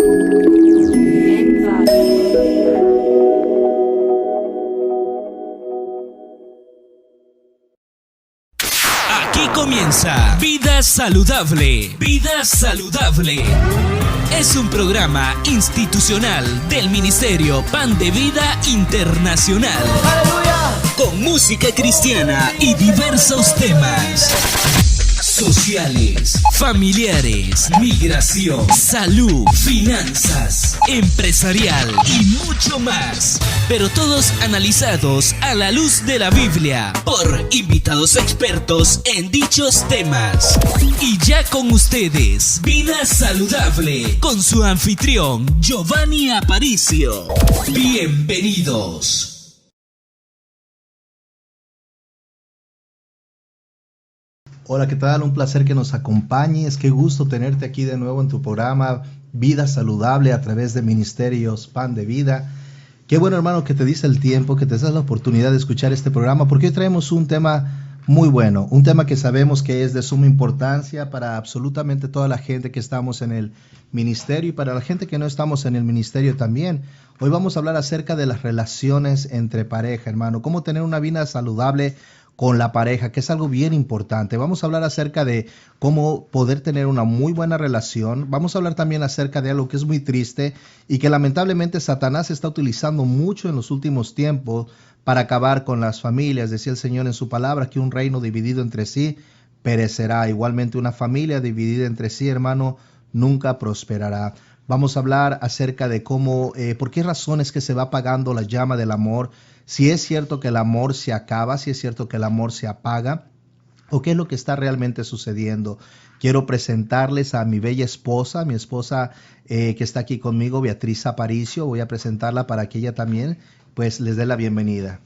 Aquí comienza Vida Saludable. Vida Saludable. Es un programa institucional del Ministerio Pan de Vida Internacional. ¡Aleluya! Con música cristiana y diversos temas sociales, familiares, migración, salud, finanzas, empresarial y mucho más. Pero todos analizados a la luz de la Biblia por invitados expertos en dichos temas. Y ya con ustedes, Vida Saludable, con su anfitrión Giovanni Aparicio. Bienvenidos. Hola, ¿qué tal? Un placer que nos acompañes. Qué gusto tenerte aquí de nuevo en tu programa Vida Saludable a través de Ministerios Pan de Vida. Qué bueno, hermano, que te dice el tiempo, que te das la oportunidad de escuchar este programa, porque hoy traemos un tema muy bueno, un tema que sabemos que es de suma importancia para absolutamente toda la gente que estamos en el ministerio y para la gente que no estamos en el ministerio también. Hoy vamos a hablar acerca de las relaciones entre pareja, hermano, cómo tener una vida saludable con la pareja, que es algo bien importante. Vamos a hablar acerca de cómo poder tener una muy buena relación. Vamos a hablar también acerca de algo que es muy triste y que lamentablemente Satanás está utilizando mucho en los últimos tiempos para acabar con las familias. Decía el Señor en su palabra que un reino dividido entre sí perecerá. Igualmente una familia dividida entre sí, hermano, nunca prosperará. Vamos a hablar acerca de cómo, por qué razones que se va apagando la llama del amor. Si es cierto que el amor se acaba, si es cierto que el amor se apaga, o qué es lo que está realmente sucediendo. Quiero presentarles a mi bella esposa, mi esposa que está aquí conmigo, Beatriz Aparicio. Voy a presentarla para que ella también pues les dé la bienvenida.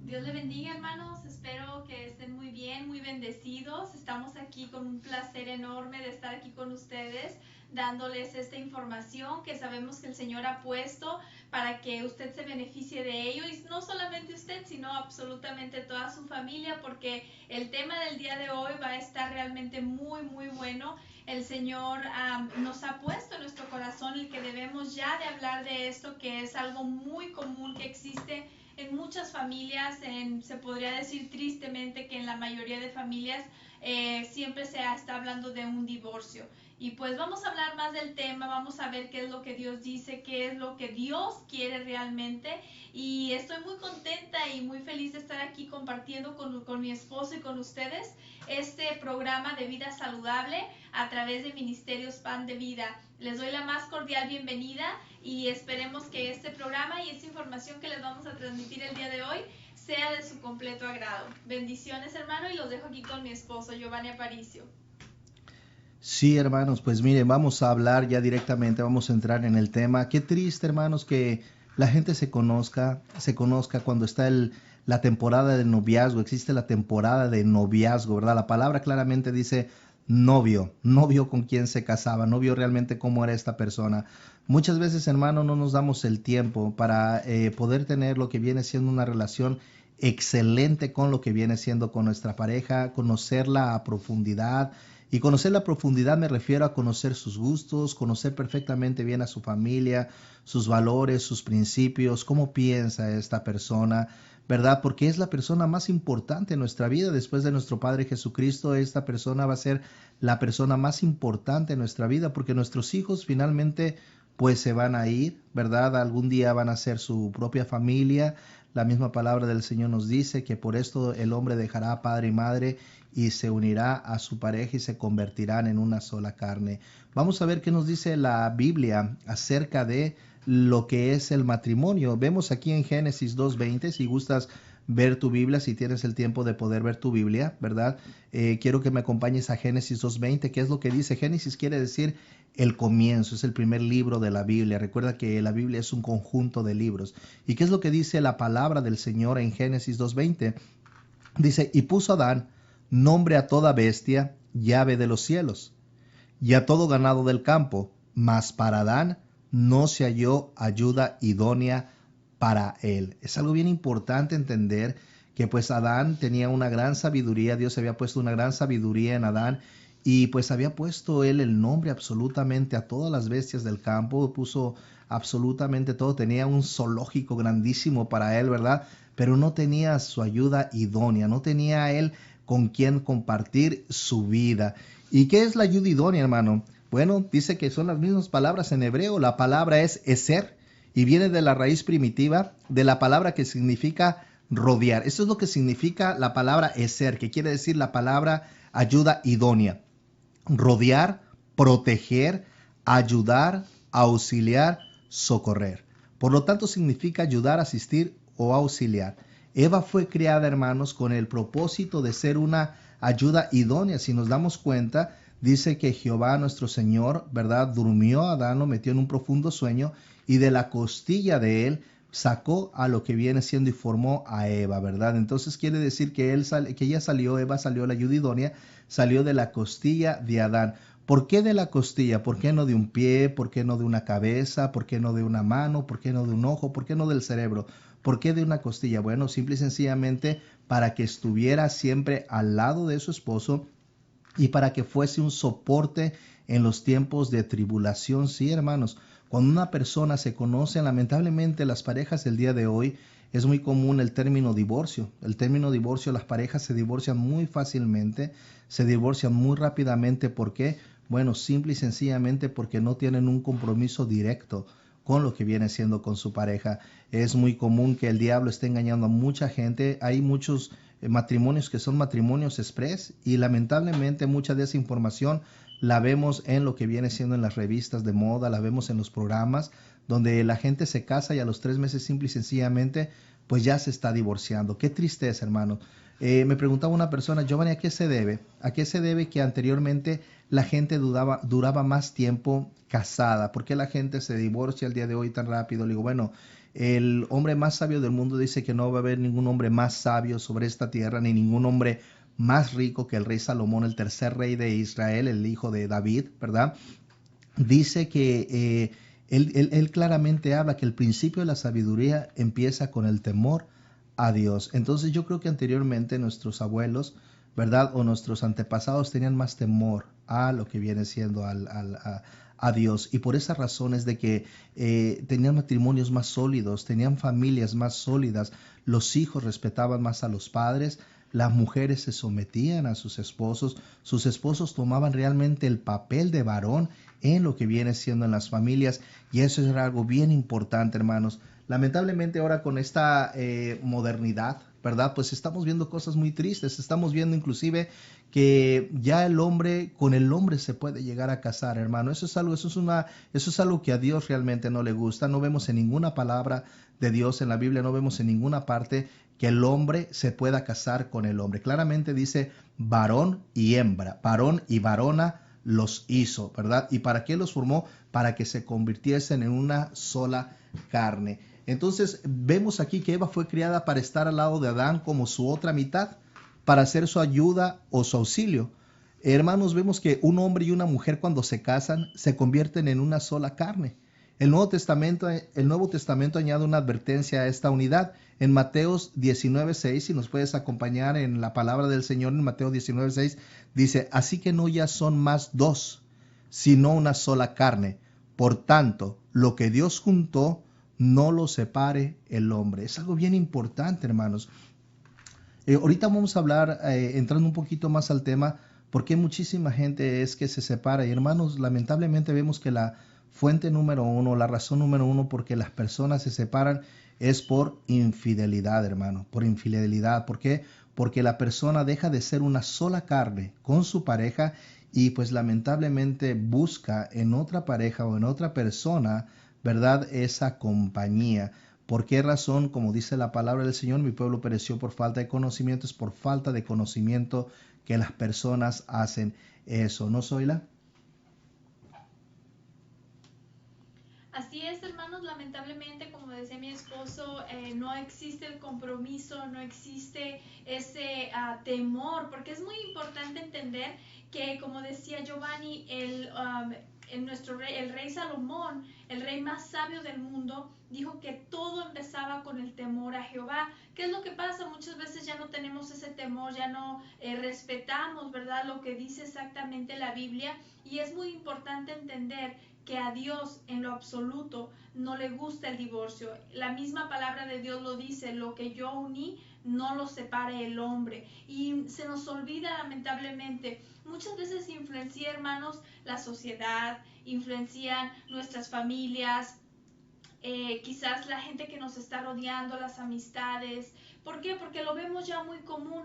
Dios le bendiga, hermanos. Espero que estén muy bien, muy bendecidos. Estamos aquí con un placer enorme de estar aquí con ustedes, dándoles esta información que sabemos que el Señor ha puesto para que usted se beneficie de ello, y no solamente usted, sino absolutamente toda su familia, porque el tema del día de hoy va a estar realmente muy, muy bueno. El Señor nos ha puesto en nuestro corazón el que debemos ya de hablar de esto, que es algo muy común que existe en muchas familias, se podría decir tristemente que en la mayoría de familias siempre se está hablando de un divorcio. Y pues vamos a hablar más del tema, vamos a ver qué es lo que Dios dice, qué es lo que Dios quiere realmente. Y estoy muy contenta y muy feliz de estar aquí compartiendo con mi esposo y con ustedes este programa de vida saludable a través de Ministerios Pan de Vida. Les doy la más cordial bienvenida y esperemos que este programa y esta información que les vamos a transmitir el día de hoy sea de su completo agrado. Bendiciones, hermano, y los dejo aquí con mi esposo, Giovanni Aparicio. Sí, hermanos, pues miren, vamos a hablar ya directamente, vamos a entrar en el tema. Qué triste, hermanos, que la gente se conozca cuando está la temporada de noviazgo. Existe la temporada de noviazgo, ¿verdad? La palabra claramente dice novio con quien se casaba, no vio realmente cómo era esta persona. Muchas veces, hermano, no nos damos el tiempo para poder tener lo que viene siendo una relación excelente con lo que viene siendo con nuestra pareja, conocerla a profundidad. Y conocer la profundidad me refiero a conocer sus gustos, conocer perfectamente bien a su familia, sus valores, sus principios, cómo piensa esta persona, ¿verdad? Porque es la persona más importante en nuestra vida. Después de nuestro Padre Jesucristo, esta persona va a ser la persona más importante en nuestra vida, porque nuestros hijos finalmente pues se van a ir, ¿verdad? Algún día van a ser su propia familia. La misma palabra del Señor nos dice que por esto el hombre dejará a padre y madre y se unirá a su pareja y se convertirán en una sola carne. Vamos a ver qué nos dice la Biblia acerca de lo que es el matrimonio. Vemos aquí en Génesis 2:20, si gustas ver tu Biblia, si tienes el tiempo de poder ver tu Biblia, ¿verdad? Quiero que me acompañes a Génesis 2:20, ¿qué es lo que dice? Génesis quiere decir el comienzo, es el primer libro de la Biblia. Recuerda que la Biblia es un conjunto de libros. ¿Y qué es lo que dice la palabra del Señor en Génesis 2:20? Dice, y puso Adán nombre a toda bestia y ave de los cielos, y a todo ganado del campo, mas para Adán no se halló ayuda idónea para él. Es algo bien importante entender que pues Adán tenía una gran sabiduría, Dios había puesto una gran sabiduría en Adán, y pues había puesto él el nombre absolutamente a todas las bestias del campo, puso absolutamente todo, tenía un zoológico grandísimo para él, ¿verdad? Pero no tenía su ayuda idónea, no tenía él con quien compartir su vida. ¿Y qué es la ayuda idónea, hermano? Bueno, dice que son las mismas palabras en hebreo. La palabra es eser y viene de la raíz primitiva de la palabra que significa rodear. Esto es lo que significa la palabra eser, que quiere decir la palabra ayuda idónea. Rodear, proteger, ayudar, auxiliar, socorrer. Por lo tanto, significa ayudar, asistir o auxiliar. Eva fue creada, hermanos, con el propósito de ser una ayuda idónea. Si nos damos cuenta, dice que Jehová nuestro Señor, ¿verdad? Durmió a Adán, lo metió en un profundo sueño y de la costilla de él sacó a lo que viene siendo y formó a Eva, ¿verdad? Entonces quiere decir que ella salió, Eva salió, la ayuda idónea, salió de la costilla de Adán. ¿Por qué de la costilla? ¿Por qué no de un pie? ¿Por qué no de una cabeza? ¿Por qué no de una mano? ¿Por qué no de un ojo? ¿Por qué no del cerebro? ¿Por qué de una costilla? Bueno, simple y sencillamente para que estuviera siempre al lado de su esposo y para que fuese un soporte en los tiempos de tribulación. Sí, hermanos, cuando una persona se conoce, lamentablemente las parejas del día de hoy es muy común el término divorcio. El término divorcio, las parejas se divorcian muy fácilmente, se divorcian muy rápidamente. ¿Por qué? Bueno, simple y sencillamente porque no tienen un compromiso directo con lo que viene siendo con su pareja. Es muy común que el diablo esté engañando a mucha gente. Hay muchos matrimonios que son matrimonios express y lamentablemente mucha de esa información la vemos en lo que viene siendo en las revistas de moda, la vemos en los programas donde la gente se casa y a los 3 meses simple y sencillamente pues ya se está divorciando. Qué tristeza, hermano. Me preguntaba una persona, Giovanni, ¿a qué se debe? ¿A qué se debe que anteriormente la gente duraba más tiempo casada? ¿Por qué la gente se divorcia el día de hoy tan rápido? Le digo, bueno, el hombre más sabio del mundo dice que no va a haber ningún hombre más sabio sobre esta tierra, ni ningún hombre más rico que el rey Salomón, el tercer rey de Israel, el hijo de David, ¿verdad? Dice que él claramente habla que el principio de la sabiduría empieza con el temor a Dios. Entonces yo creo que anteriormente nuestros abuelos, ¿verdad? O nuestros antepasados tenían más temor a lo que viene siendo a Dios. Y por esa razón es de que tenían matrimonios más sólidos, tenían familias más sólidas, los hijos respetaban más a los padres, las mujeres se sometían a sus esposos tomaban realmente el papel de varón en lo que viene siendo en las familias, y eso era algo bien importante, hermanos. Lamentablemente ahora con esta modernidad, ¿verdad? Pues estamos viendo cosas muy tristes, estamos viendo inclusive que ya el hombre con el hombre se puede llegar a casar, hermano. Eso es algo que a Dios realmente no le gusta. No vemos en ninguna palabra de Dios en la Biblia, no vemos en ninguna parte que el hombre se pueda casar con el hombre. Claramente dice varón y hembra, varón y varona los hizo, ¿verdad? ¿Y para qué los formó? Para que se convirtiesen en una sola carne. Entonces vemos aquí que Eva fue criada para estar al lado de Adán como su otra mitad, para ser su ayuda o su auxilio. Hermanos, vemos que un hombre y una mujer cuando se casan se convierten en una sola carne. El Nuevo Testamento añade una advertencia a esta unidad. En Mateo 19:6, si nos puedes acompañar en la palabra del Señor, en Mateo 19:6, dice, así que no ya son más dos, sino una sola carne. Por tanto, lo que Dios juntó, no lo separe el hombre. Es algo bien importante, hermanos. Ahorita vamos a hablar, entrando un poquito más al tema, porque muchísima gente es que se separa. Y hermanos, lamentablemente vemos que la fuente número uno, la razón número uno por que las personas se separan es por infidelidad, hermano, por infidelidad. ¿Por qué? Porque la persona deja de ser una sola carne con su pareja y pues lamentablemente busca en otra pareja o en otra persona, ¿verdad? Esa compañía. ¿Por qué razón? Como dice la palabra del Señor, mi pueblo pereció por falta de conocimiento. Es por falta de conocimiento que las personas hacen eso. ¿No, Zoila? Así es, hermanos, lamentablemente, como decía mi esposo, no existe el compromiso, no existe ese temor, porque es muy importante entender que, como decía Giovanni, el rey Salomón, el rey más sabio del mundo, dijo que todo empezaba con el temor a Jehová. ¿Qué es lo que pasa? Muchas veces ya no tenemos ese temor, ya no respetamos, ¿verdad?, lo que dice exactamente la Biblia, y es muy importante entender que a Dios en lo absoluto no le gusta el divorcio. La misma palabra de Dios lo dice: lo que yo uní no lo separe el hombre. Y se nos olvida, lamentablemente. Muchas veces influencia, hermanos, la sociedad, influencian nuestras familias, quizás la gente que nos está rodeando, las amistades. ¿Por qué? Porque lo vemos ya muy común.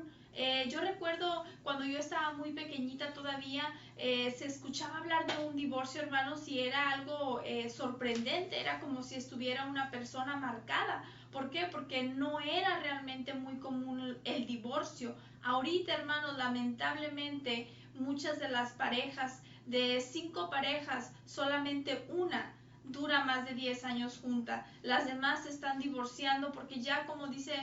Yo recuerdo cuando yo estaba muy pequeñita todavía, se escuchaba hablar de un divorcio, hermanos, y era algo sorprendente, era como si estuviera una persona marcada. ¿Por qué? Porque no era realmente muy común el divorcio. Ahorita, hermanos, lamentablemente, muchas de las parejas, de 5 parejas, solamente una dura más de 10 años junta. Las demás se están divorciando porque ya, como dice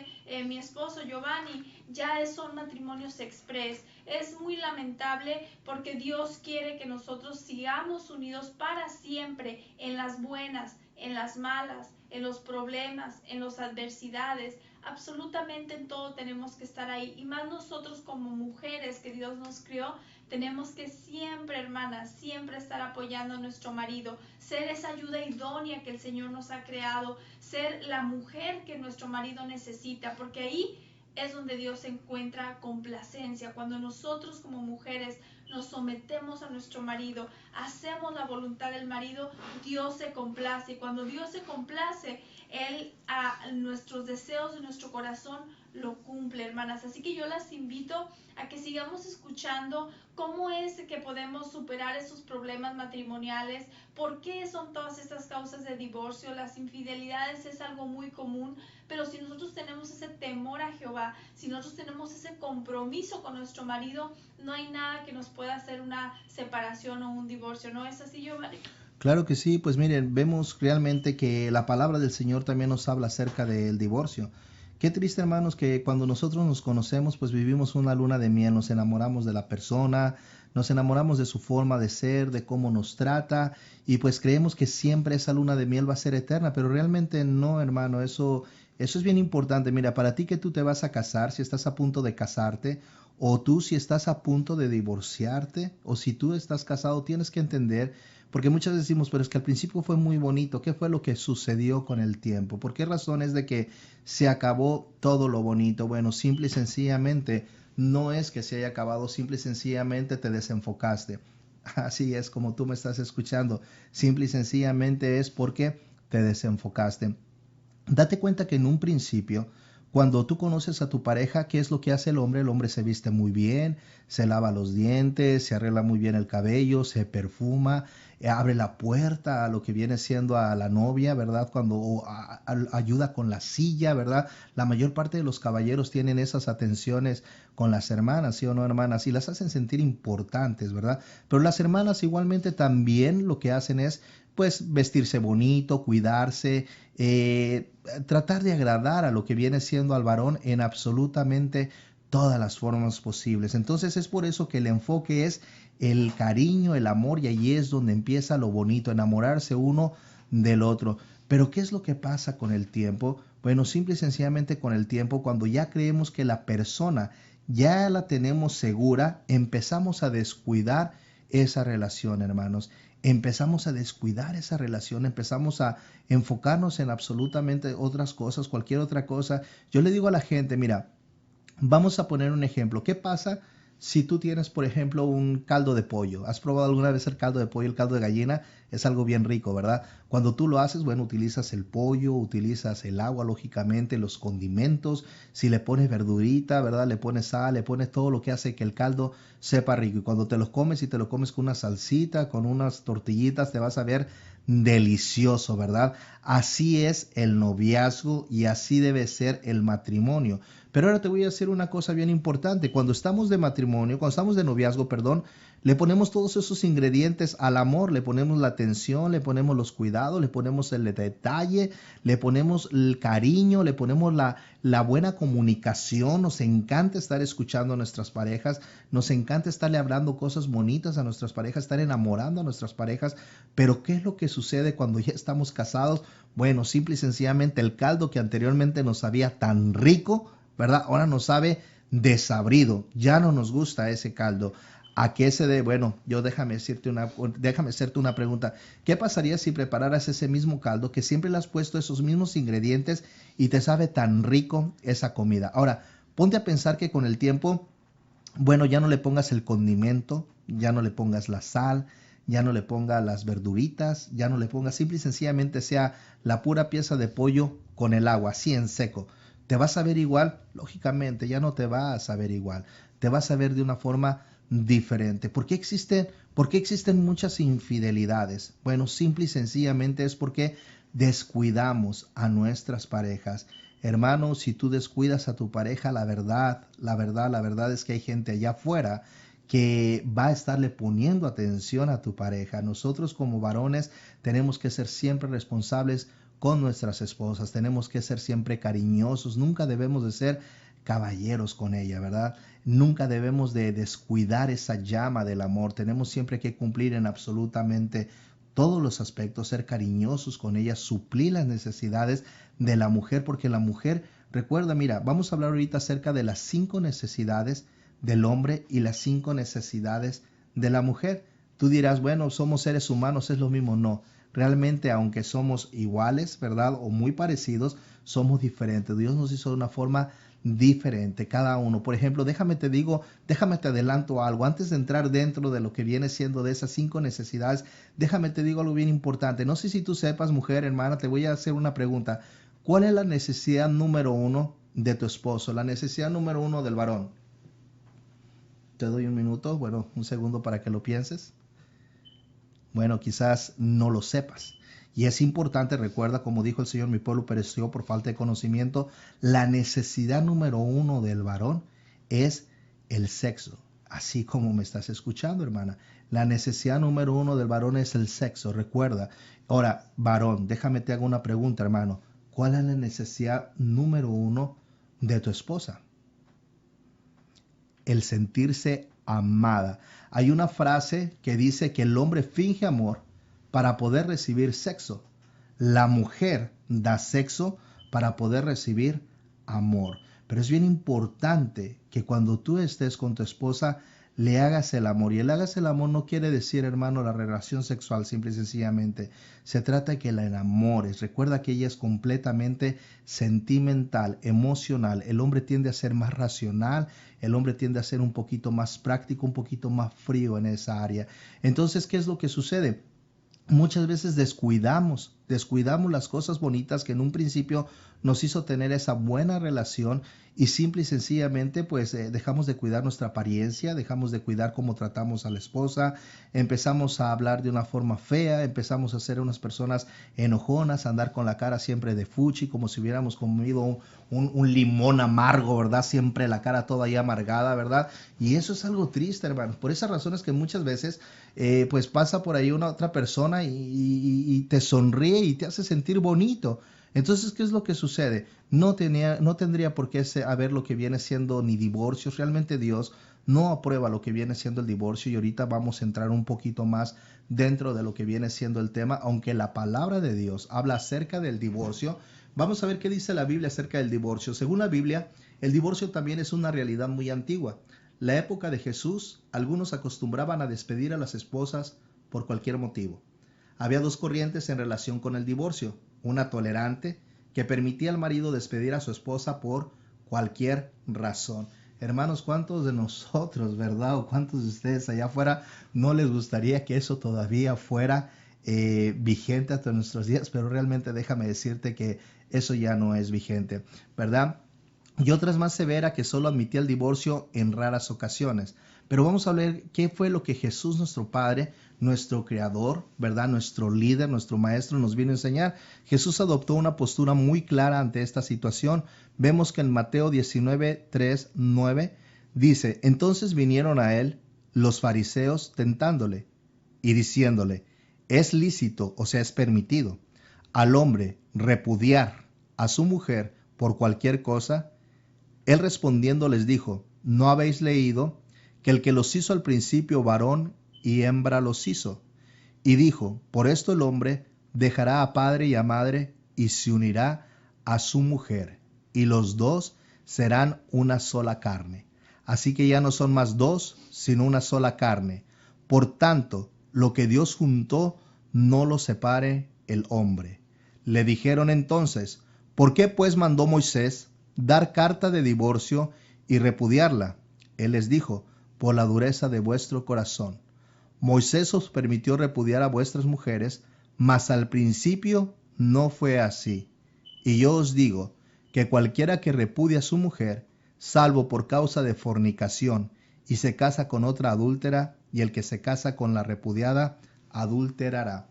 mi esposo Giovanni, ya son matrimonios express. Es muy lamentable porque Dios quiere que nosotros sigamos unidos para siempre, en las buenas, en las malas, en los problemas, en las adversidades. Absolutamente en todo tenemos que estar ahí, y más nosotros como mujeres que Dios nos crió, tenemos que siempre, hermanas, siempre estar apoyando a nuestro marido, ser esa ayuda idónea que el Señor nos ha creado, ser la mujer que nuestro marido necesita, porque ahí es donde Dios encuentra complacencia. Cuando nosotros como mujeres nos sometemos a nuestro marido, hacemos la voluntad del marido, Dios se complace. Y cuando Dios se complace, Él a nuestros deseos de nuestro corazón lo cumple, hermanas. Así que yo las invito a que sigamos escuchando cómo es que podemos superar esos problemas matrimoniales, por qué son todas estas causas de divorcio. Las infidelidades es algo muy común, pero si nosotros tenemos ese temor a Jehová, si nosotros tenemos ese compromiso con nuestro marido, no hay nada que nos pueda hacer una separación o un divorcio. ¿No es así, Giovanni? Claro que sí, pues miren, vemos realmente que la palabra del Señor también nos habla acerca del divorcio. Qué triste, hermanos, que cuando nosotros nos conocemos, pues vivimos una luna de miel, nos enamoramos de la persona, nos enamoramos de su forma de ser, de cómo nos trata, y pues creemos que siempre esa luna de miel va a ser eterna, pero realmente no, hermano, eso es bien importante. Mira, para ti que tú te vas a casar, si estás a punto de casarte, o tú si estás a punto de divorciarte, o si tú estás casado, tienes que entender, porque muchas veces decimos, pero es que al principio fue muy bonito. ¿Qué fue lo que sucedió con el tiempo? ¿Por qué razón es de que se acabó todo lo bonito? Bueno, simple y sencillamente no es que se haya acabado, simple y sencillamente te desenfocaste. Así es como tú me estás escuchando. Simple y sencillamente es porque te desenfocaste. Date cuenta que en un principio, cuando tú conoces a tu pareja, ¿qué es lo que hace el hombre? El hombre se viste muy bien, se lava los dientes, se arregla muy bien el cabello, se perfuma, abre la puerta a lo que viene siendo a la novia, ¿verdad? Cuando ayuda con la silla, ¿verdad? La mayor parte de los caballeros tienen esas atenciones con las hermanas, ¿sí o no, hermanas? Y las hacen sentir importantes, ¿verdad? Pero las hermanas igualmente también lo que hacen es, pues, vestirse bonito, cuidarse, tratar de agradar a lo que viene siendo al varón en absolutamente todas las formas posibles. Entonces es por eso que el enfoque es el cariño, el amor, y allí es donde empieza lo bonito, enamorarse uno del otro. Pero ¿qué es lo que pasa con el tiempo? Bueno, simple y sencillamente con el tiempo, cuando ya creemos que la persona ya la tenemos segura, empezamos a descuidar esa relación, hermanos. Empezamos a descuidar esa relación, empezamos a enfocarnos en absolutamente otras cosas, cualquier otra cosa. Yo le digo a la gente, mira, vamos a poner un ejemplo. ¿Qué pasa si tú tienes, por ejemplo, un caldo de pollo? ¿Has probado alguna vez el caldo de pollo, el caldo de gallina? Es algo bien rico, ¿verdad? Cuando tú lo haces, bueno, utilizas el pollo, utilizas el agua, lógicamente, los condimentos. Si le pones verdurita, ¿verdad? Le pones sal, le pones todo lo que hace que el caldo sepa rico. Y cuando te lo comes, y te lo comes con una salsita, con unas tortillitas, te vas a ver delicioso, ¿verdad? Así es el noviazgo y así debe ser el matrimonio. Pero ahora te voy a decir una cosa bien importante. Cuando estamos de matrimonio, cuando estamos de noviazgo, perdón, Le ponemos todos esos ingredientes al amor, le ponemos la atención, le ponemos los cuidados, le ponemos el detalle, le ponemos el cariño, le ponemos la buena comunicación. Nos encanta estar escuchando a nuestras parejas, nos encanta estarle hablando cosas bonitas a nuestras parejas, estar enamorando a nuestras parejas. Pero ¿qué es lo que sucede cuando ya estamos casados? Bueno, simple y sencillamente el caldo que anteriormente nos sabía tan rico, ¿verdad? Ahora nos sabe desabrido, ya no nos gusta ese caldo. ¿A qué se debe? Bueno, déjame hacerte una pregunta. ¿Qué pasaría si prepararas ese mismo caldo, que siempre le has puesto esos mismos ingredientes y te sabe tan rico esa comida? Ahora, ponte a pensar que con el tiempo, bueno, ya no le pongas el condimento, ya no le pongas la sal, ya no le pongas las verduritas, ya no le pongas, simple y sencillamente sea la pura pieza de pollo con el agua, así en seco. ¿Te vas a ver igual? Lógicamente, ya no te vas a ver igual. Te vas a ver de una forma diferente. ¿Por qué existen muchas infidelidades? Bueno, simple y sencillamente es porque descuidamos a nuestras parejas. Hermano, si tú descuidas a tu pareja, la verdad es que hay gente allá afuera que va a estarle poniendo atención a tu pareja. Nosotros como varones tenemos que ser siempre responsables con nuestras esposas, tenemos que ser siempre cariñosos, nunca debemos de ser caballeros con ella, ¿verdad? Nunca debemos de descuidar esa llama del amor. Tenemos siempre que cumplir en absolutamente todos los aspectos, ser cariñosos con ella, suplir las necesidades de la mujer, porque la mujer, recuerda, mira, vamos a hablar ahorita acerca de las 5 necesidades del hombre y las 5 necesidades de la mujer. Tú dirás, bueno, somos seres humanos, es lo mismo. No, realmente aunque somos iguales, ¿verdad? O muy parecidos, somos diferentes. Dios nos hizo de una forma diferente cada uno. Por ejemplo, déjame te adelanto algo. Antes de entrar dentro de lo que viene siendo de esas 5 necesidades, déjame te digo algo bien importante. No sé si tú sepas, mujer, hermana, te voy a hacer una pregunta. ¿Cuál es la necesidad número 1 de tu esposo? La necesidad número 1 del varón. Te doy un minuto, bueno, un segundo para que lo pienses. Bueno, quizás no lo sepas. Y es importante, recuerda, como dijo el Señor, mi pueblo pereció por falta de conocimiento. La necesidad número 1 del varón es el sexo. Así como me estás escuchando, hermana. La necesidad número 1 del varón es el sexo, recuerda. Ahora, varón, déjame te hago una pregunta, hermano. ¿Cuál es la necesidad número 1 de tu esposa? El sentirse amada. Hay una frase que dice que el hombre finge amor para poder recibir sexo. La mujer da sexo para poder recibir amor. Pero es bien importante que cuando tú estés con tu esposa, le hagas el amor. Y el hagas el amor no quiere decir, hermano, la relación sexual, simple y sencillamente. Se trata de que la enamores. Recuerda que ella es completamente sentimental, emocional. El hombre tiende a ser más racional. El hombre tiende a ser un poquito más práctico, un poquito más frío en esa área. Entonces, ¿qué es lo que sucede? Muchas veces descuidamos las cosas bonitas que en un principio nos hizo tener esa buena relación y simple y sencillamente pues dejamos de cuidar nuestra apariencia, dejamos de cuidar cómo tratamos a la esposa, empezamos a hablar de una forma fea, empezamos a ser unas personas enojonas, a andar con la cara siempre de fuchi, como si hubiéramos comido un limón amargo, ¿verdad? Siempre la cara toda ahí amargada, ¿verdad? Y eso es algo triste, hermanos. Por esas razones que muchas veces pues pasa por ahí una otra persona y te sonríe y te hace sentir bonito. Entonces, ¿qué es lo que sucede? No tendría por qué haber lo que viene siendo ni divorcios. Realmente Dios no aprueba lo que viene siendo el divorcio y ahorita vamos a entrar un poquito más dentro de lo que viene siendo el tema, aunque la palabra de Dios habla acerca del divorcio. Vamos a ver qué dice la Biblia acerca del divorcio. Según la Biblia, el divorcio también es una realidad muy antigua. La época de Jesús, algunos acostumbraban a despedir a las esposas por cualquier motivo. Había 2 corrientes en relación con el divorcio. Una tolerante, que permitía al marido despedir a su esposa por cualquier razón. Hermanos, ¿cuántos de nosotros, verdad? O ¿cuántos de ustedes allá afuera no les gustaría que eso todavía fuera vigente hasta nuestros días? Pero realmente déjame decirte que eso ya no es vigente, ¿verdad? Y otras más severa que solo admitía el divorcio en raras ocasiones. Pero vamos a ver qué fue lo que Jesús, nuestro Padre, nuestro Creador, ¿verdad? Nuestro líder, nuestro Maestro nos vino a enseñar. Jesús adoptó una postura muy clara ante esta situación. Vemos que en Mateo 19, 3, 9 dice, entonces vinieron a él los fariseos tentándole y diciéndole, ¿es lícito, o sea, es permitido, al hombre repudiar a su mujer por cualquier cosa? Él respondiendo les dijo, ¿no habéis leído que el que los hizo al principio varón y hembra los hizo? Y dijo, por esto el hombre dejará a padre y a madre y se unirá a su mujer, y los dos serán una sola carne. Así que ya no son más dos, sino una sola carne. Por tanto, lo que Dios juntó, no lo separe el hombre. Le dijeron entonces, ¿por qué pues mandó Moisés dar carta de divorcio y repudiarla? Él les dijo, por la dureza de vuestro corazón. Moisés os permitió repudiar a vuestras mujeres, mas al principio no fue así. Y yo os digo que cualquiera que repudia a su mujer, salvo por causa de fornicación, y se casa con otra adúltera, y el que se casa con la repudiada, adulterará.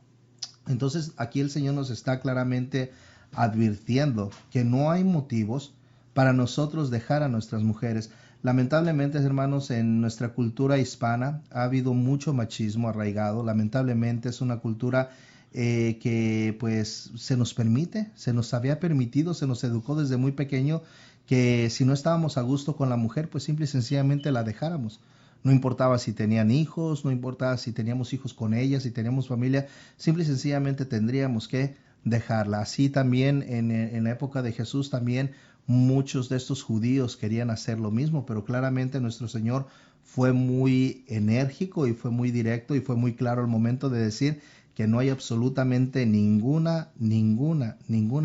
Entonces aquí el Señor nos está claramente advirtiendo que no hay motivos para nosotros dejar a nuestras mujeres. Lamentablemente, hermanos, en nuestra cultura hispana ha habido mucho machismo arraigado. Lamentablemente es una cultura que pues se nos permite, se nos había permitido, se nos educó desde muy pequeño que si no estábamos a gusto con la mujer, pues simple y sencillamente la dejáramos. No importaba si tenían hijos, no importaba si teníamos hijos con ella, si teníamos familia, simple y sencillamente tendríamos que dejarla. Así también en la época de Jesús también muchos de estos judíos querían hacer lo mismo, pero claramente nuestro Señor fue muy enérgico y fue muy directo y fue muy claro al momento de decir que no hay absolutamente ninguna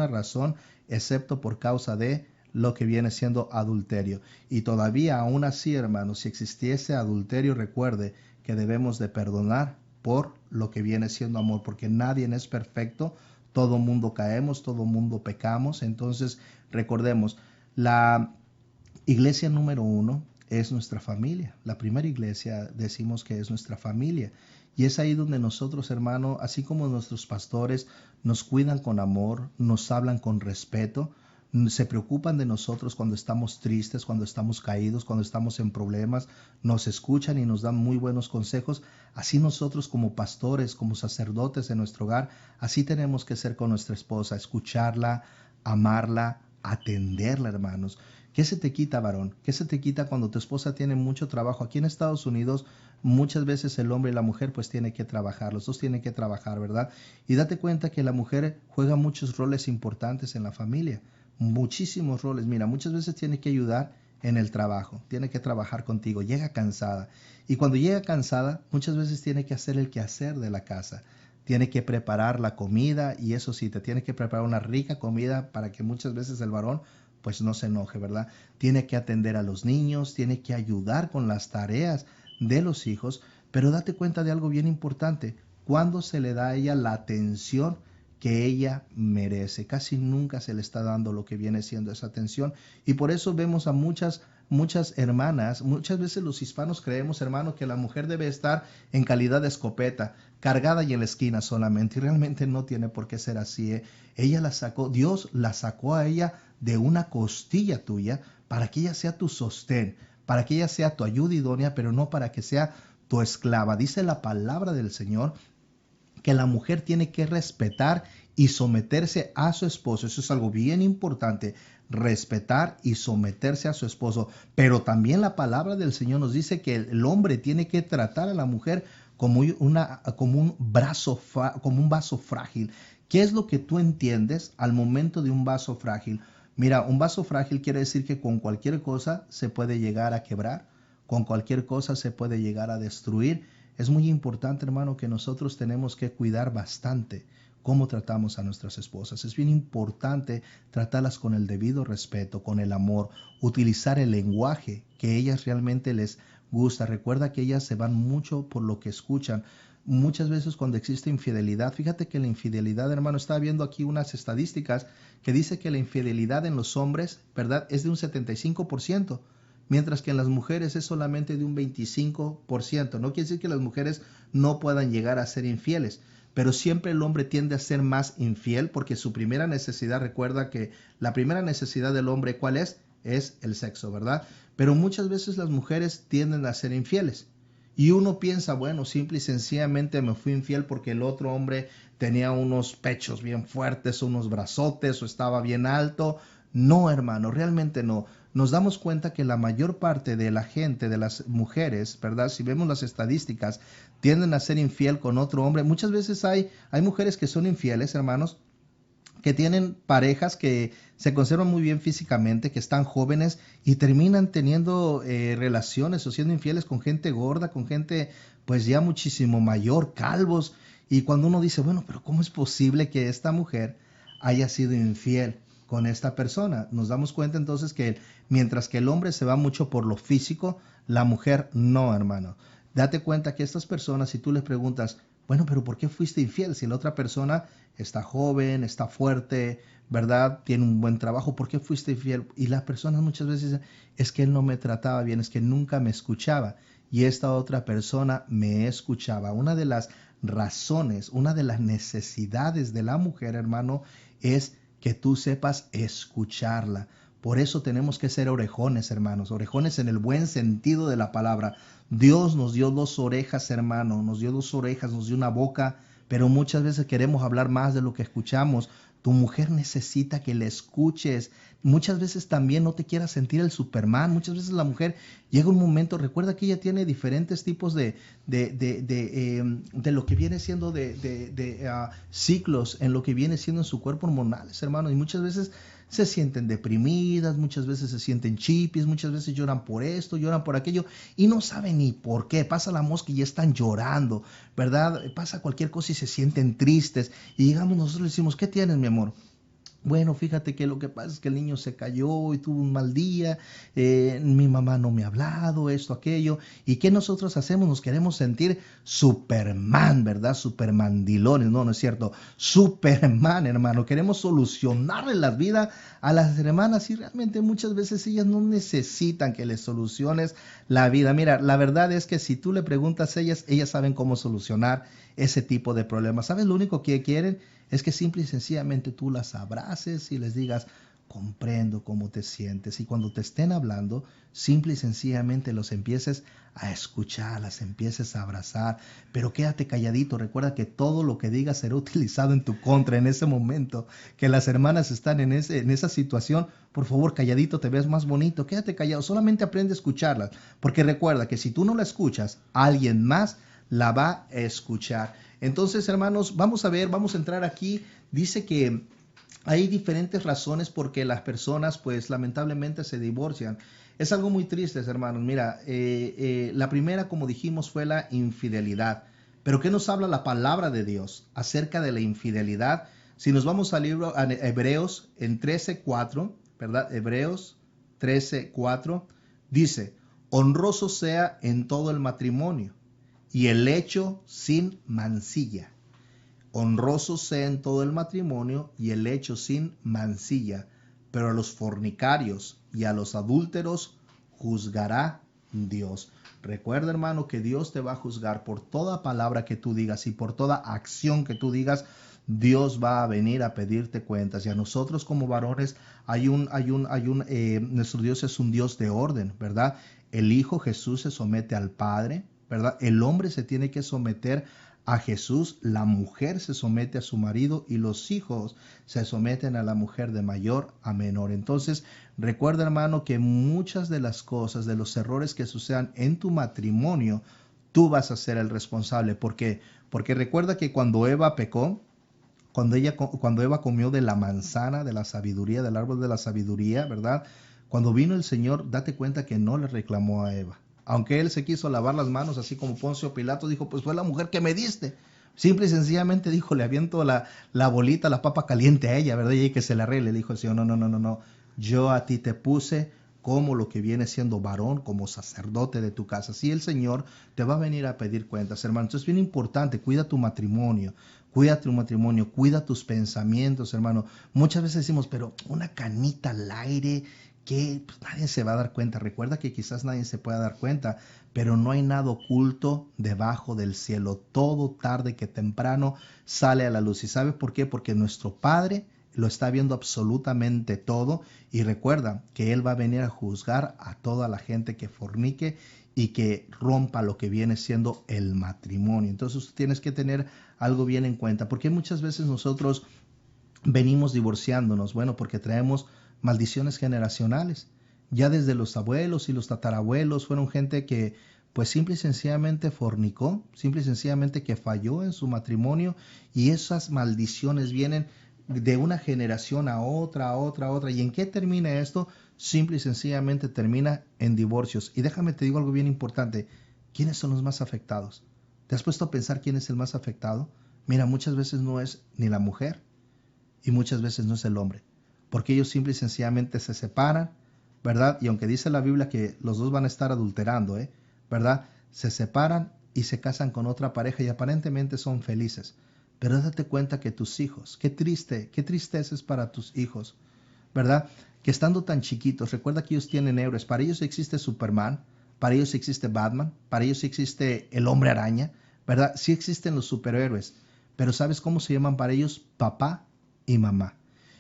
razón excepto por causa de lo que viene siendo adulterio. Y todavía aún así, hermanos, si existiese adulterio, recuerde que debemos de perdonar por lo que viene siendo amor, porque nadie es perfecto, todo mundo caemos, todo mundo pecamos. Entonces recordemos, la iglesia número 1 es nuestra familia. La primera iglesia decimos que es nuestra familia. Y es ahí donde nosotros, hermano, así como nuestros pastores nos cuidan con amor, nos hablan con respeto, se preocupan de nosotros cuando estamos tristes, cuando estamos caídos, cuando estamos en problemas, nos escuchan y nos dan muy buenos consejos. Así nosotros como pastores, como sacerdotes en nuestro hogar, así tenemos que ser con nuestra esposa, escucharla, amarla, atenderla, hermanos. ¿Qué se te quita, varón? ¿Qué se te quita cuando tu esposa tiene mucho trabajo? Aquí en Estados Unidos muchas veces el hombre y la mujer pues tienen que trabajar, los dos tienen que trabajar, ¿verdad? Y date cuenta que la mujer juega muchos roles importantes en la familia, muchísimos roles. Mira, muchas veces tiene que ayudar en el trabajo, tiene que trabajar contigo, llega cansada. Y cuando llega cansada, muchas veces tiene que hacer el quehacer de la casa. Tiene que preparar la comida y eso sí, te tiene que preparar una rica comida para que muchas veces el varón pues no se enoje, ¿verdad? Tiene que atender a los niños, tiene que ayudar con las tareas de los hijos, pero date cuenta de algo bien importante, cuando se le da a ella la atención que ella merece. Casi nunca se le está dando lo que viene siendo esa atención y por eso vemos a muchas hermanas, muchas veces los hispanos creemos, hermano, que la mujer debe estar en calidad de escopeta, cargada y en la esquina solamente, y realmente no tiene por qué ser así, ¿eh? Ella la sacó, Dios la sacó a ella de una costilla tuya para que ella sea tu sostén, para que ella sea tu ayuda idónea, pero no para que sea tu esclava. Dice la palabra del Señor que la mujer tiene que respetar y someterse a su esposo. Eso es algo bien importante, respetar y someterse a su esposo. Pero también la palabra del Señor nos dice que el hombre tiene que tratar a la mujer como un vaso frágil. ¿Qué es lo que tú entiendes al momento de un vaso frágil? Mira, un vaso frágil quiere decir que con cualquier cosa se puede llegar a quebrar, con cualquier cosa se puede llegar a destruir. Es muy importante, hermano, que nosotros tenemos que cuidar bastante cómo tratamos a nuestras esposas. Es bien importante tratarlas con el debido respeto, con el amor, utilizar el lenguaje que ellas realmente les gusta. Recuerda que ellas se van mucho por lo que escuchan. Muchas veces cuando existe infidelidad, fíjate que la infidelidad, hermano, estaba viendo aquí unas estadísticas que dice que la infidelidad en los hombres, ¿verdad?, es de un 75%. Mientras que en las mujeres es solamente de un 25%. No quiere decir que las mujeres no puedan llegar a ser infieles, pero siempre el hombre tiende a ser más infiel porque su primera necesidad, recuerda que la primera necesidad del hombre, ¿cuál es? Es el sexo, ¿verdad? Pero muchas veces las mujeres tienden a ser infieles. Y uno piensa, bueno, simple y sencillamente me fui infiel porque el otro hombre tenía unos pechos bien fuertes, unos brazotes o estaba bien alto. No, hermano, realmente no. Nos damos cuenta que la mayor parte de la gente, de las mujeres, ¿verdad? Si vemos las estadísticas, tienden a ser infiel con otro hombre. Muchas veces hay mujeres que son infieles, hermanos, que tienen parejas que se conservan muy bien físicamente, que están jóvenes y terminan teniendo relaciones o siendo infieles con gente gorda, con gente pues ya muchísimo mayor, calvos. Y cuando uno dice, bueno, pero ¿cómo es posible que esta mujer haya sido infiel con esta persona? Nos damos cuenta entonces que mientras que el hombre se va mucho por lo físico, la mujer no, hermano. Date cuenta que estas personas, si tú les preguntas, bueno, pero ¿por qué fuiste infiel? Si la otra persona está joven, está fuerte, ¿verdad? Tiene un buen trabajo, ¿por qué fuiste infiel? Y las personas muchas veces dicen, es que él no me trataba bien, es que nunca me escuchaba y esta otra persona me escuchaba. Una de las razones, una de las necesidades de la mujer, hermano, es que tú sepas escucharla. Por eso tenemos que ser orejones, hermanos, orejones en el buen sentido de la palabra. Dios nos dio 2 orejas, hermano, nos dio 2 orejas, nos dio una boca, pero muchas veces queremos hablar más de lo que escuchamos. Tu mujer necesita que le escuches. Muchas veces también no te quieras sentir el Superman. Muchas veces la mujer llega un momento, recuerda que ella tiene diferentes tipos de lo que viene siendo ciclos en lo que viene siendo en su cuerpo hormonales, hermano. Y muchas veces se sienten deprimidas, muchas veces se sienten chippies, muchas veces lloran por esto, lloran por aquello y no saben ni por qué. Pasa la mosca y ya están llorando, ¿verdad? Pasa cualquier cosa y se sienten tristes. Y llegamos nosotros y le decimos, ¿qué tienes, mi amor? Bueno, fíjate que lo que pasa es que el niño se cayó y tuvo un mal día, mi mamá no me ha hablado, esto, aquello. ¿Y qué nosotros hacemos? Nos queremos sentir Superman, ¿verdad? Supermandilones, no es cierto. Superman, hermano. Queremos solucionarle la vida a las hermanas y realmente muchas veces ellas no necesitan que les soluciones la vida. Mira, la verdad es que si tú le preguntas a ellas, ellas saben cómo solucionar ese tipo de problemas. ¿Sabes? Lo único que quieren es que simple y sencillamente tú las abraces y les digas, comprendo cómo te sientes. Y cuando te estén hablando, simple y sencillamente los empieces a escuchar, las empieces a abrazar. Pero quédate calladito. Recuerda que todo lo que digas será utilizado en tu contra en ese momento. Que las hermanas están en esa situación. Por favor, calladito, te ves más bonito. Quédate callado. Solamente aprende a escucharlas. Porque recuerda que si tú no la escuchas, alguien más la va a escuchar. Entonces, hermanos, vamos a entrar aquí. Dice que hay diferentes razones por qué las personas, pues, lamentablemente se divorcian. Es algo muy triste, hermanos. Mira, la primera, como dijimos, fue la infidelidad. Pero ¿qué nos habla la palabra de Dios acerca de la infidelidad? Si nos vamos al libro a Hebreos en 13:4, ¿verdad? Hebreos 13:4 dice, honroso sea en todo el matrimonio y el hecho sin mancilla. Honroso sea en todo el matrimonio y el hecho sin mancilla, pero a los fornicarios y a los adúlteros juzgará Dios. Recuerda, hermano, que Dios te va a juzgar por toda palabra que tú digas y por toda acción que tú digas. Dios va a venir a pedirte cuentas. Y a nosotros como varones nuestro Dios es un Dios de orden, ¿verdad? El Hijo Jesús se somete al Padre, ¿verdad? El hombre se tiene que someter a Jesús, la mujer se somete a su marido y los hijos se someten a la mujer de mayor a menor. Entonces, recuerda, hermano, que muchas de las cosas, de los errores que sucedan en tu matrimonio, tú vas a ser el responsable. ¿Por qué? Porque recuerda que cuando Eva pecó, cuando Eva comió de la manzana de la sabiduría, del árbol de la sabiduría, ¿verdad? Cuando vino el Señor, date cuenta que no le reclamó a Eva. Aunque él se quiso lavar las manos, así como Poncio Pilato dijo, pues fue la mujer que me diste. Simple y sencillamente dijo, le aviento la bolita, la papa caliente a ella, ¿verdad? Y que se le arregle. Le dijo el Señor, no. Yo a ti te puse como lo que viene siendo varón, como sacerdote de tu casa. Así el Señor te va a venir a pedir cuentas, hermano. Entonces es bien importante, cuida tu matrimonio, cuida tus pensamientos, hermano. Muchas veces decimos, pero una canita al aire, que pues, nadie se va a dar cuenta. Recuerda que quizás nadie se pueda dar cuenta, pero no hay nada oculto debajo del cielo. Todo tarde que temprano sale a la luz. ¿Y sabes por qué? Porque nuestro Padre lo está viendo absolutamente todo y recuerda que Él va a venir a juzgar a toda la gente que fornique y que rompa lo que viene siendo el matrimonio. Entonces tienes que tener algo bien en cuenta, porque muchas veces nosotros venimos divorciándonos, bueno, porque traemos maldiciones generacionales. Ya desde los abuelos y los tatarabuelos fueron gente que pues simple y sencillamente fornicó, simple y sencillamente que falló en su matrimonio, y esas maldiciones vienen de una generación a otra, a otra, a otra. ¿Y en qué termina esto? Simple y sencillamente termina en divorcios. Y déjame te digo algo bien importante. ¿Quiénes son los más afectados? ¿Te has puesto a pensar quién es el más afectado? Mira, muchas veces no es ni la mujer y muchas veces no es el hombre, porque ellos simple y sencillamente se separan, ¿verdad? Y aunque dice la Biblia que los dos van a estar adulterando, ¿verdad? Se separan y se casan con otra pareja y aparentemente son felices. Pero date cuenta que tus hijos, qué tristeza es para tus hijos, ¿verdad? Que estando tan chiquitos, recuerda que ellos tienen héroes. Para ellos existe Superman, para ellos existe Batman, para ellos existe el Hombre Araña, ¿verdad? Sí existen los superhéroes, pero ¿sabes cómo se llaman para ellos? Papá y mamá.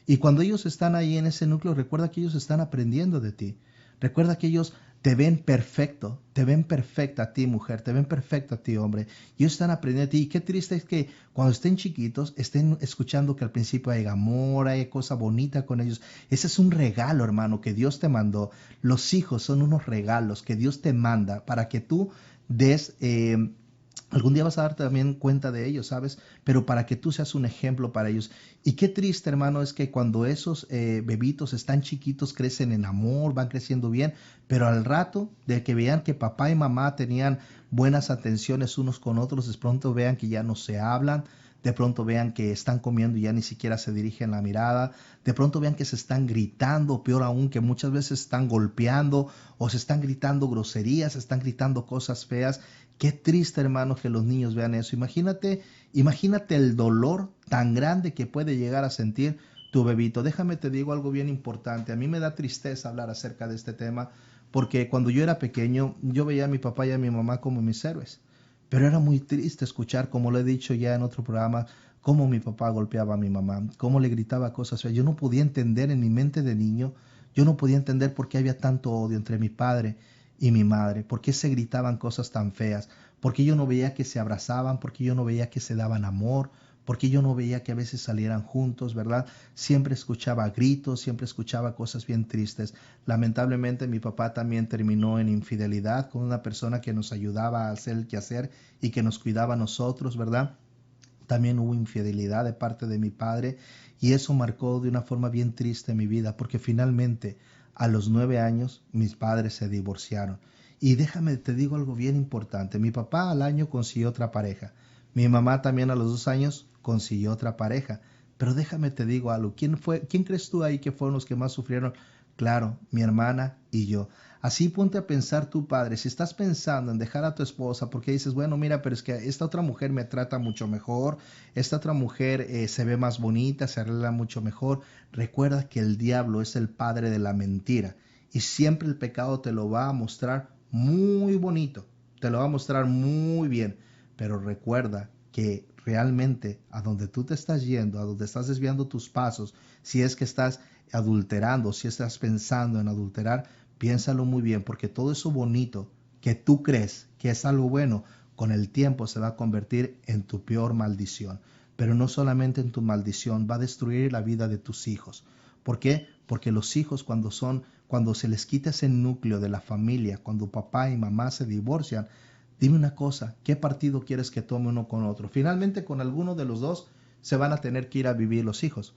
Y cuando ellos están ahí en ese núcleo, recuerda que ellos están aprendiendo de ti. Recuerda que ellos te ven perfecto, te ven perfecta a ti, mujer, te ven perfecto a ti, hombre. Y ellos están aprendiendo de ti. Y qué triste es que cuando estén chiquitos, estén escuchando que al principio hay amor, hay cosa bonita con ellos. Ese es un regalo, hermano, que Dios te mandó. Los hijos son unos regalos que Dios te manda para que tú des... algún día vas a darte también cuenta de ellos, ¿sabes? Pero para que tú seas un ejemplo para ellos. Y qué triste, hermano, es que cuando esos bebitos están chiquitos, crecen en amor, van creciendo bien, pero al rato de que vean que papá y mamá tenían buenas atenciones unos con otros, de pronto vean que ya no se hablan, de pronto vean que están comiendo y ya ni siquiera se dirigen la mirada, de pronto vean que se están gritando, peor aún, que muchas veces están golpeando o se están gritando groserías, se están gritando cosas feas. Qué triste, hermano, que los niños vean eso. Imagínate el dolor tan grande que puede llegar a sentir tu bebito. Déjame te digo algo bien importante. A mí me da tristeza hablar acerca de este tema, porque cuando yo era pequeño, yo veía a mi papá y a mi mamá como mis héroes. Pero era muy triste escuchar, como lo he dicho ya en otro programa, cómo mi papá golpeaba a mi mamá, cómo le gritaba cosas feas. Yo no podía entender en mi mente de niño, yo no podía entender por qué había tanto odio entre mi padre y mi madre, por qué se gritaban cosas tan feas, por qué yo no veía que se abrazaban, por qué yo no veía que se daban amor, por qué yo no veía que a veces salieran juntos, ¿verdad? Siempre escuchaba gritos, siempre escuchaba cosas bien tristes. Lamentablemente mi papá también terminó en infidelidad con una persona que nos ayudaba a hacer el quehacer y que nos cuidaba a nosotros, ¿verdad? También hubo infidelidad de parte de mi padre, y eso marcó de una forma bien triste mi vida, porque finalmente a los 9 años mis padres se divorciaron. Y déjame, te digo algo bien importante. Mi papá al año consiguió otra pareja. Mi mamá también a los 2 años consiguió otra pareja. Pero déjame te digo algo. ¿Quién crees tú ahí que fueron los que más sufrieron? Claro, mi hermana y yo. Así ponte a pensar tú, padre, si estás pensando en dejar a tu esposa porque dices, bueno, mira, pero es que esta otra mujer me trata mucho mejor, esta otra mujer se ve más bonita, se arregla mucho mejor. Recuerda que el diablo es el padre de la mentira y siempre el pecado te lo va a mostrar muy bonito, te lo va a mostrar muy bien, pero recuerda que realmente a donde tú te estás yendo, a donde estás desviando tus pasos, si es que estás adulterando, si estás pensando en adulterar, piénsalo muy bien, porque todo eso bonito que tú crees que es algo bueno, con el tiempo se va a convertir en tu peor maldición. Pero no solamente en tu maldición, va a destruir la vida de tus hijos. ¿Por qué? Porque los hijos cuando se les quita ese núcleo de la familia, cuando papá y mamá se divorcian, dime una cosa, ¿qué partido quieres que tome uno con otro? Finalmente con alguno de los dos se van a tener que ir a vivir los hijos.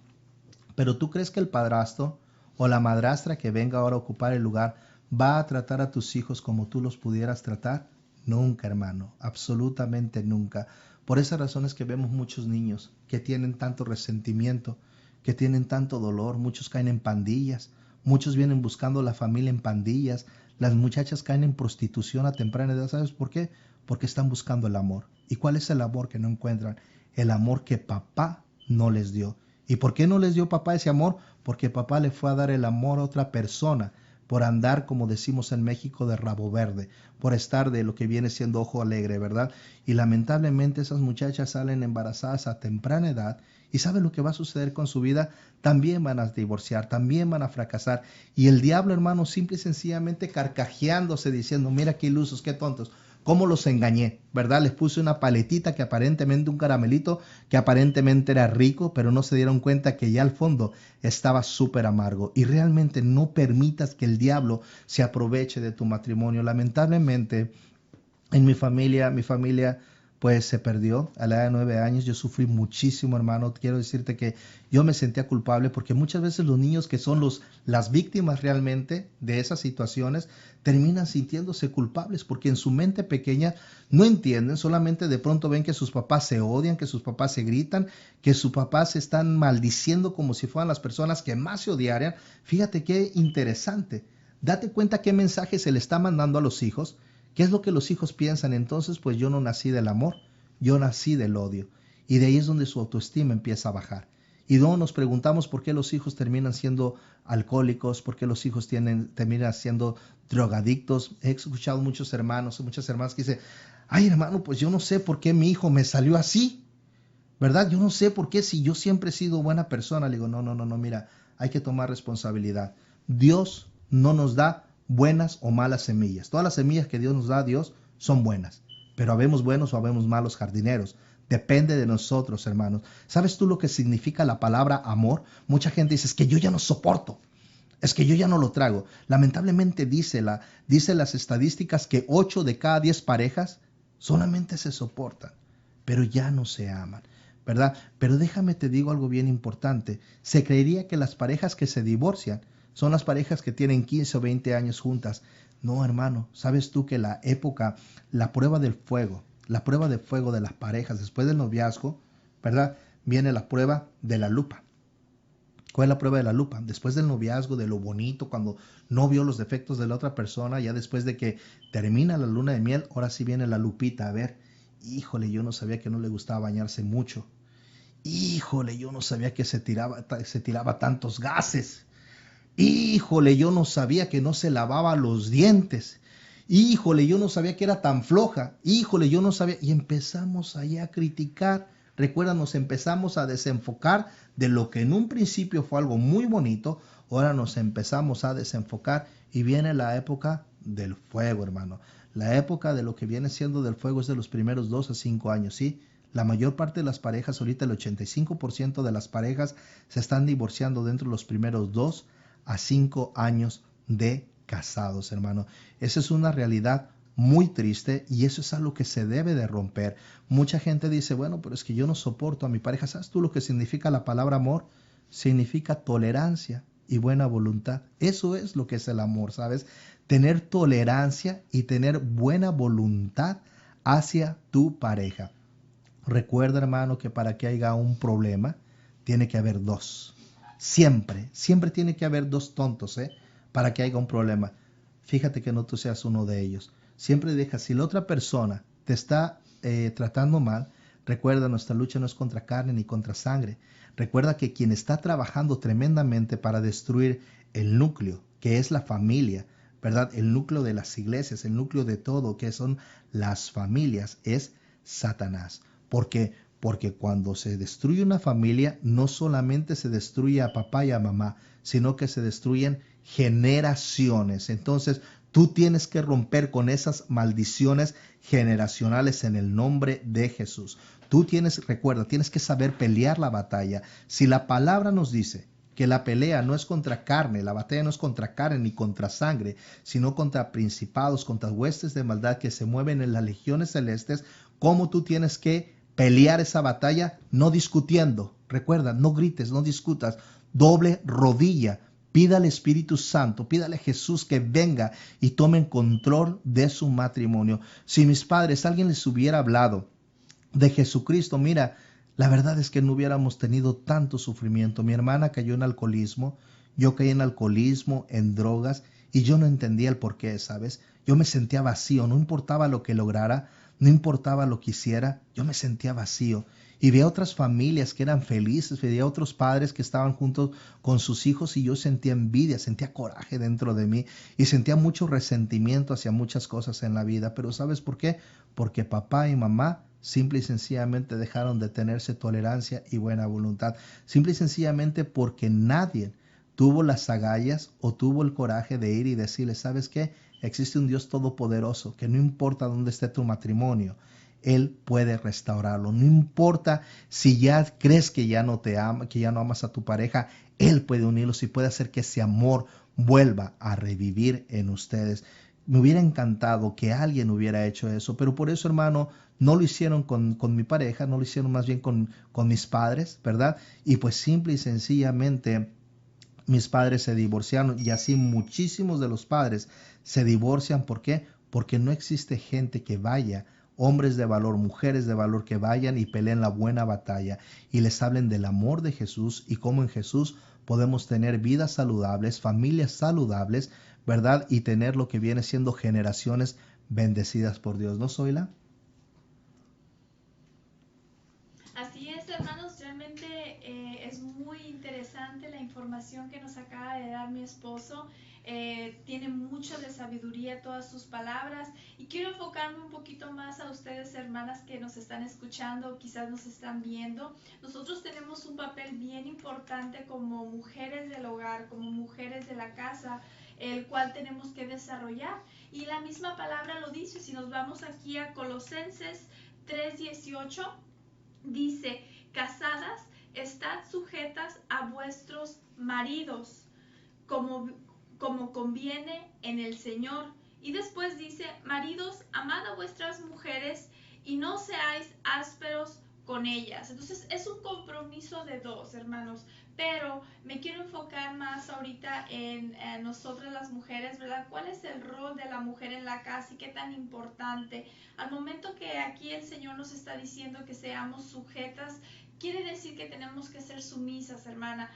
Pero ¿tú crees que el padrastro o la madrastra que venga ahora a ocupar el lugar va a tratar a tus hijos como tú los pudieras tratar? Nunca, hermano, absolutamente nunca. Por esas razones que vemos muchos niños que tienen tanto resentimiento, que tienen tanto dolor, muchos caen en pandillas, muchos vienen buscando la familia en pandillas, las muchachas caen en prostitución a temprana edad. ¿Sabes por qué? Porque están buscando el amor. ¿Y cuál es el amor que no encuentran? El amor que papá no les dio. ¿Y por qué no les dio papá ese amor? Porque papá le fue a dar el amor a otra persona. por andar, como decimos en México, de rabo verde, por estar de lo que viene siendo ojo alegre, ¿verdad? Y lamentablemente esas muchachas salen embarazadas a temprana edad y ¿saben lo que va a suceder con su vida? También van a divorciar, también van a fracasar. Y el diablo, hermano, simple y sencillamente carcajeándose, diciendo, mira qué ilusos, qué tontos. ¿Cómo los engañé? ¿Verdad? Les puse una paletita que aparentemente, un caramelito que aparentemente era rico, pero no se dieron cuenta que ya al fondo estaba súper amargo. Y realmente no permitas que el diablo se aproveche de tu matrimonio. Lamentablemente, en mi familia pues se perdió a la edad de 9 años. Yo sufrí muchísimo, hermano. Quiero decirte que yo me sentía culpable porque muchas veces los niños que son las víctimas realmente de esas situaciones terminan sintiéndose culpables porque en su mente pequeña no entienden, solamente de pronto ven que sus papás se odian, que sus papás se gritan, que sus papás se están maldiciendo como si fueran las personas que más se odiaran. Fíjate qué interesante. Date cuenta qué mensaje se le está mandando a los hijos. ¿Qué es lo que los hijos piensan? Entonces, pues yo no nací del amor, yo nací del odio. Y de ahí es donde su autoestima empieza a bajar. Y luego nos preguntamos por qué los hijos terminan siendo alcohólicos, por qué los hijos terminan siendo drogadictos. He escuchado muchos hermanos, muchas hermanas que dicen, ay hermano, pues yo no sé por qué mi hijo me salió así, ¿verdad? Yo no sé por qué si yo siempre he sido buena persona. Le digo, no, mira, hay que tomar responsabilidad. Dios no nos da buenas o malas semillas. Todas las semillas que Dios nos da, Dios, son buenas. Pero habemos buenos o habemos malos jardineros. Depende de nosotros, hermanos. ¿Sabes tú lo que significa la palabra amor? Mucha gente dice, es que yo ya no soporto. Es que yo ya no lo trago. Lamentablemente dice las estadísticas que 8 de cada 10 parejas solamente se soportan, pero ya no se aman, ¿verdad? Pero déjame te digo algo bien importante. Se creería que las parejas que se divorcian son las parejas que tienen 15 o 20 años juntas. No, hermano, ¿sabes tú que la prueba de fuego de las parejas después del noviazgo, ¿verdad? Viene la prueba de la lupa. ¿Cuál es la prueba de la lupa? Después del noviazgo, de lo bonito, cuando no vio los defectos de la otra persona, ya después de que termina la luna de miel, ahora sí viene la lupita. A ver, híjole, yo no sabía que no le gustaba bañarse mucho. Híjole, yo no sabía que se tiraba tantos gases. Híjole, yo no sabía que no se lavaba los dientes. Híjole, yo no sabía que era tan floja. Híjole, yo no sabía. Y empezamos ahí a criticar. Recuerda, nos empezamos a desenfocar de lo que en un principio fue algo muy bonito. Ahora nos empezamos a desenfocar y viene la época del fuego, hermano. La época de lo que viene siendo del fuego es de los primeros 2 a 5 años, ¿sí? La mayor parte de las parejas, ahorita el 85% de las parejas se están divorciando dentro de los primeros 2 a 5 años de casados, hermano. Esa es una realidad muy triste y eso es algo que se debe de romper. Mucha gente dice, bueno, pero es que yo no soporto a mi pareja. ¿Sabes tú lo que significa la palabra amor? Significa tolerancia y buena voluntad. Eso es lo que es el amor, ¿sabes? Tener tolerancia y tener buena voluntad hacia tu pareja. Recuerda, hermano, que para que haya un problema, tiene que haber 2. Siempre tiene que haber 2 tontos, para que haya un problema. Fíjate que no tú seas uno de ellos. Siempre deja, si la otra persona te está tratando mal, recuerda, nuestra lucha no es contra carne ni contra sangre. Recuerda que quien está trabajando tremendamente para destruir el núcleo, que es la familia, ¿verdad? El núcleo de las iglesias, el núcleo de todo, que son las familias, es Satanás. ¿Por qué? Porque cuando se destruye una familia, no solamente se destruye a papá y a mamá, sino que se destruyen generaciones. Entonces, tú tienes que romper con esas maldiciones generacionales en el nombre de Jesús. Recuerda, tienes que saber pelear la batalla. Si la palabra nos dice que la pelea no es contra carne, la batalla no es contra carne ni contra sangre, sino contra principados, contra huestes de maldad que se mueven en las legiones celestes, ¿cómo tú tienes que pelear esa batalla? No discutiendo. Recuerda, no grites, no discutas. Doble rodilla. Pida al Espíritu Santo, pídale a Jesús que venga y tome control de su matrimonio. Si mis padres, alguien les hubiera hablado de Jesucristo, mira, la verdad es que no hubiéramos tenido tanto sufrimiento. Mi hermana cayó en alcoholismo, yo caí en alcoholismo, en drogas, y yo no entendía el porqué, ¿sabes? Yo me sentía vacío, no importaba lo que lograra, no importaba lo que hiciera, yo me sentía vacío. y veía otras familias que eran felices, veía otros padres que estaban juntos con sus hijos y yo sentía envidia, sentía coraje dentro de mí y sentía mucho resentimiento hacia muchas cosas en la vida. Pero ¿sabes por qué? Porque papá y mamá simple y sencillamente dejaron de tenerse tolerancia y buena voluntad. Simple y sencillamente porque nadie tuvo las agallas o tuvo el coraje de ir y decirle, ¿sabes qué? Existe un Dios todopoderoso que no importa dónde esté tu matrimonio, Él puede restaurarlo. No importa si ya crees que ya no te ama, que ya no amas a tu pareja, Él puede unirlos y puede hacer que ese amor vuelva a revivir en ustedes. Me hubiera encantado que alguien hubiera hecho eso, pero por eso, hermano, no lo hicieron con mi pareja, no lo hicieron más bien con mis padres, ¿verdad? Y pues simple y sencillamente mis padres se divorciaron y así muchísimos de los padres se divorcian. ¿Por qué? Porque no existe gente que vaya, hombres de valor, mujeres de valor que vayan y peleen la buena batalla y les hablen del amor de Jesús y cómo en Jesús podemos tener vidas saludables, familias saludables, ¿verdad? Y tener lo que viene siendo generaciones bendecidas por Dios. ¿No, Zoila? Así es, hermanos, realmente es muy interesante la información que nos acaba de dar mi esposo. Tiene mucho de sabiduría todas sus palabras y quiero enfocarme un poquito más a ustedes, hermanas, que nos están escuchando, quizás nos están viendo. Nosotros tenemos un papel bien importante como mujeres del hogar, como mujeres de la casa, el cual tenemos que desarrollar. Y la misma palabra lo dice. Si nos vamos aquí a Colosenses 3:18, dice, casadas, estad sujetas a vuestros maridos, como conviene en el Señor. Y después dice, maridos, amad a vuestras mujeres y no seáis ásperos con ellas. Entonces es un compromiso de dos, hermanos. Pero me quiero enfocar más ahorita en nosotras las mujeres, ¿verdad? ¿Cuál es el rol de la mujer en la casa y qué tan importante? Al momento que aquí el Señor nos está diciendo que seamos sujetas, quiere decir que tenemos que ser sumisas, hermana.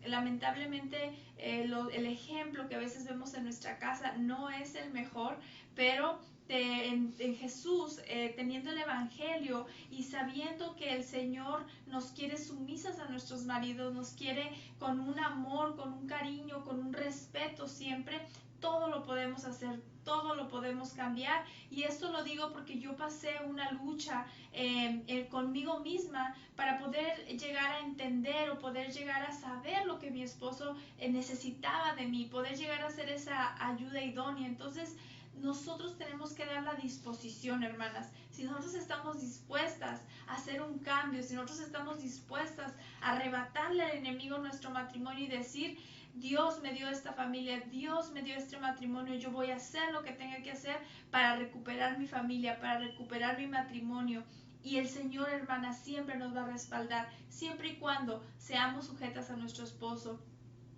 Lamentablemente el ejemplo que a veces vemos en nuestra casa no es el mejor, pero en Jesús, teniendo el Evangelio y sabiendo que el Señor nos quiere sumisas a nuestros maridos, nos quiere con un amor, con un cariño, con un respeto siempre, todo lo podemos hacer, todo lo podemos cambiar. Y esto lo digo porque yo pasé una lucha conmigo misma para poder llegar a entender o poder llegar a saber lo que mi esposo necesitaba de mí, poder llegar a ser esa ayuda idónea. Entonces nosotros tenemos que dar la disposición, hermanas. Si nosotros estamos dispuestas a hacer un cambio, si nosotros estamos dispuestas a arrebatarle al enemigo nuestro matrimonio y decir, Dios me dio esta familia, Dios me dio este matrimonio, yo voy a hacer lo que tenga que hacer para recuperar mi familia, para recuperar mi matrimonio. Y el Señor, hermana, siempre nos va a respaldar, siempre y cuando seamos sujetas a nuestro esposo.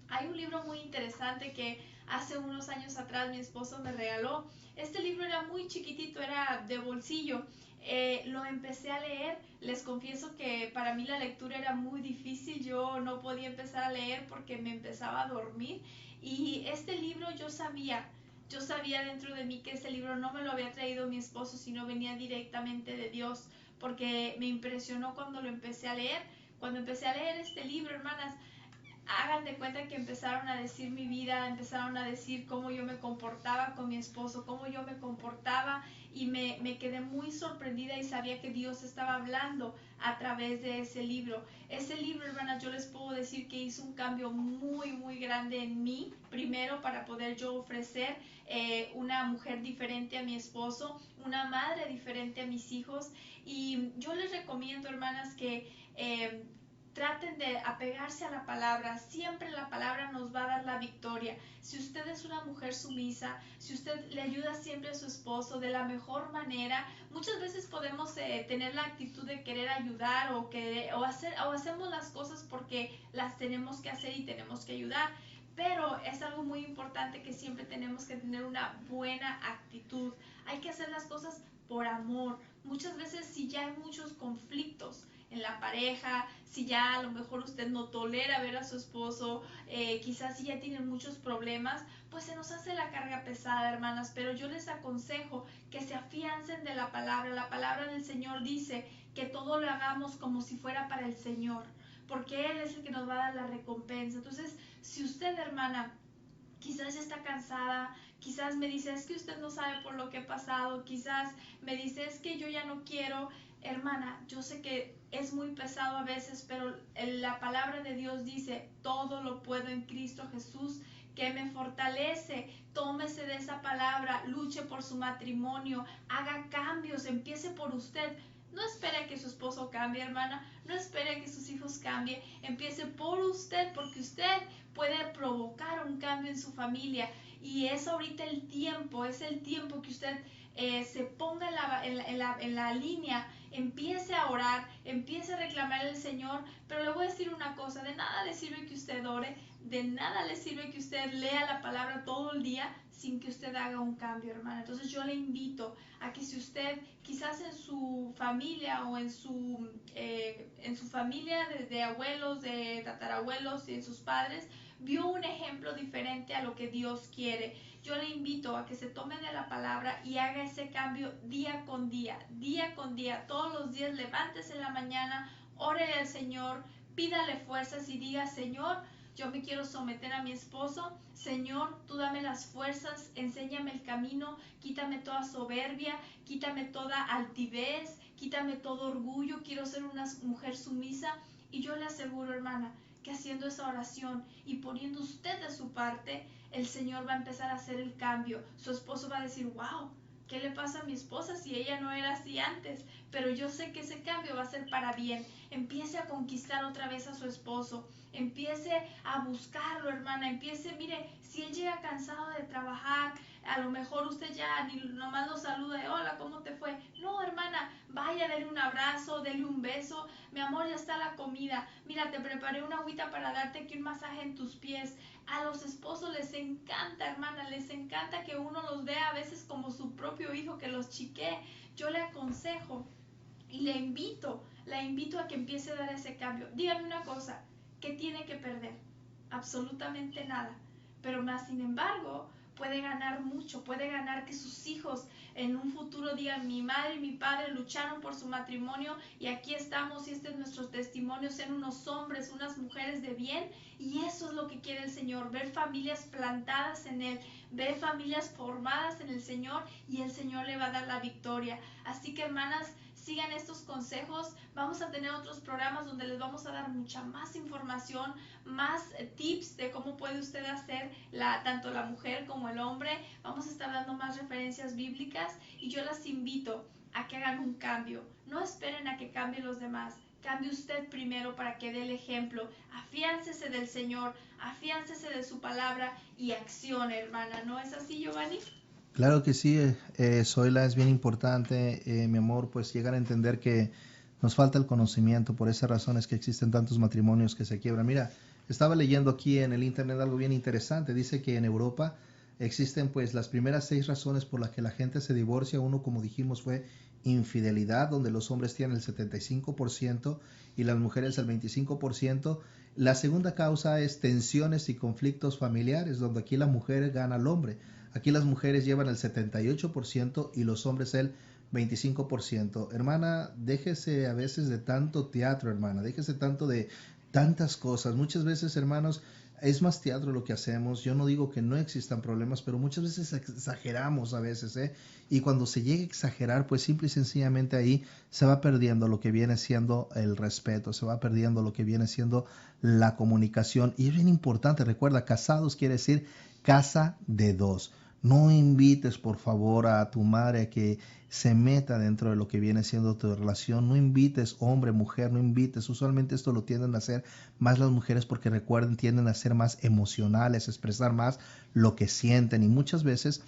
Hay un libro muy interesante que hace unos años atrás mi esposo me regaló. Este libro era muy chiquitito, era de bolsillo. Lo empecé a leer. Les confieso que para mí la lectura era muy difícil. Yo no podía empezar a leer porque me empezaba a dormir. Y este libro yo sabía dentro de mí que este libro no me lo había traído mi esposo, sino venía directamente de Dios, porque me impresionó cuando lo empecé a leer. Cuando empecé a leer este libro, hermanas, hagan de cuenta que empezaron a decir mi vida, empezaron a decir cómo yo me comportaba con mi esposo, cómo yo me comportaba, y me quedé muy sorprendida y sabía que Dios estaba hablando a través de ese libro. Ese libro, hermanas, yo les puedo decir que hizo un cambio muy, muy grande en mí, primero para poder yo ofrecer una mujer diferente a mi esposo, una madre diferente a mis hijos, y yo les recomiendo, hermanas, que traten de apegarse a la palabra. Siempre la palabra nos va a dar la victoria. Si usted es una mujer sumisa, si usted le ayuda siempre a su esposo de la mejor manera, muchas veces podemos tener la actitud de querer ayudar o hacemos las cosas porque las tenemos que hacer y tenemos que ayudar. Pero es algo muy importante que siempre tenemos que tener una buena actitud. Hay que hacer las cosas por amor. Muchas veces, si ya hay muchos conflictos en la pareja, si ya a lo mejor usted no tolera ver a su esposo, quizás si ya tienen muchos problemas, pues se nos hace la carga pesada, hermanas. Pero yo les aconsejo que se afiancen de la palabra. La palabra del Señor dice que todo lo hagamos como si fuera para el Señor, porque Él es el que nos va a dar la recompensa. Entonces, si usted, hermana, quizás ya está cansada, quizás me dice, es que usted no sabe por lo que he pasado, quizás me dice, es que yo ya no quiero. Hermana, yo sé que es muy pesado a veces, pero la palabra de Dios dice, todo lo puedo en Cristo Jesús, que me fortalece. Tómese de esa palabra, luche por su matrimonio, haga cambios, empiece por usted. No espere a que su esposo cambie, hermana, no espere a que sus hijos cambien, empiece por usted, porque usted puede provocar un cambio en su familia. Y es ahorita el tiempo, es el tiempo que usted se ponga en la línea, empiece a orar, empiece a reclamar al Señor. Pero le voy a decir una cosa, de nada le sirve que usted ore, de nada le sirve que usted lea la palabra todo el día sin que usted haga un cambio, hermana. Entonces yo le invito a que si usted quizás en su familia o en su familia de abuelos, de tatarabuelos y de sus padres, vio un ejemplo diferente a lo que Dios quiere, yo le invito a que se tome de la palabra y haga ese cambio día con día, todos los días. Levántese en la mañana, órele al Señor, pídale fuerzas y diga, Señor, yo me quiero someter a mi esposo. Señor, tú dame las fuerzas, enséñame el camino, quítame toda soberbia, quítame toda altivez, quítame todo orgullo, quiero ser una mujer sumisa. Y yo le aseguro, hermana, que haciendo esa oración y poniendo usted de su parte, el Señor va a empezar a hacer el cambio. Su esposo va a decir, wow, ¿qué le pasa a mi esposa si ella no era así antes? Pero yo sé que ese cambio va a ser para bien. Empiece a conquistar otra vez a su esposo. Empiece a buscarlo, hermana. Empiece, mire, si él llega cansado de trabajar, a lo mejor usted ya ni nomás lo saluda, hola, ¿cómo te fue? No, hermana, vaya, dele un abrazo, dele un beso. Mi amor, ya está la comida. Mira, te preparé una agüita para darte aquí un masaje en tus pies. A los esposos les encanta, hermana, les encanta que uno los vea a veces como su propio hijo, que los chiquee. Yo le aconsejo y la invito a que empiece a dar ese cambio. Dígame una cosa, ¿qué tiene que perder? Absolutamente nada. Pero más sin embargo, puede ganar mucho, puede ganar que sus hijos en un futuro digan, mi madre y mi padre lucharon por su matrimonio y aquí estamos y este es nuestro testimonio, ser unos hombres, unas mujeres de bien. Y eso es lo que quiere el Señor, ver familias plantadas en Él, ver familias formadas en el Señor, y el Señor le va a dar la victoria. Así que, hermanas, sigan estos consejos. Vamos a tener otros programas donde les vamos a dar mucha más información, más tips de cómo puede usted hacer tanto la mujer como el hombre. Vamos a estar dando más referencias bíblicas y yo las invito a que hagan un cambio. No esperen a que cambien los demás. Cambie usted primero para que dé el ejemplo. Afiáncese del Señor, afiáncese de su palabra y accione, hermana. ¿No es así, Giovanni? Claro que sí, Zoila, es bien importante, mi amor, pues llegar a entender que nos falta el conocimiento. Por esas razones que existen tantos matrimonios que se quiebran. Mira, estaba leyendo aquí en el internet algo bien interesante. Dice que en Europa existen pues las primeras 6 razones por las que la gente se divorcia. Uno, como dijimos, fue infidelidad, donde los hombres tienen el 75% y las mujeres el 25%. La segunda causa es tensiones y conflictos familiares, donde aquí la mujer gana al hombre. Aquí las mujeres llevan el 78% y los hombres el 25%. Hermana, déjese a veces de tanto teatro, hermana, déjese tanto de tantas cosas. Muchas veces, hermanos, es más teatro lo que hacemos. Yo no digo que no existan problemas, pero muchas veces exageramos a veces, y cuando se llega a exagerar, pues simple y sencillamente ahí se va perdiendo lo que viene siendo el respeto, se va perdiendo lo que viene siendo la comunicación. Y es bien importante, recuerda, casados quiere decir casa de dos. No invites, por favor, a tu madre a que se meta dentro de lo que viene siendo tu relación. No invites, hombre, mujer, no invites. Usualmente esto lo tienden a hacer más las mujeres porque, recuerden, tienden a ser más emocionales, expresar más lo que sienten, y muchas veces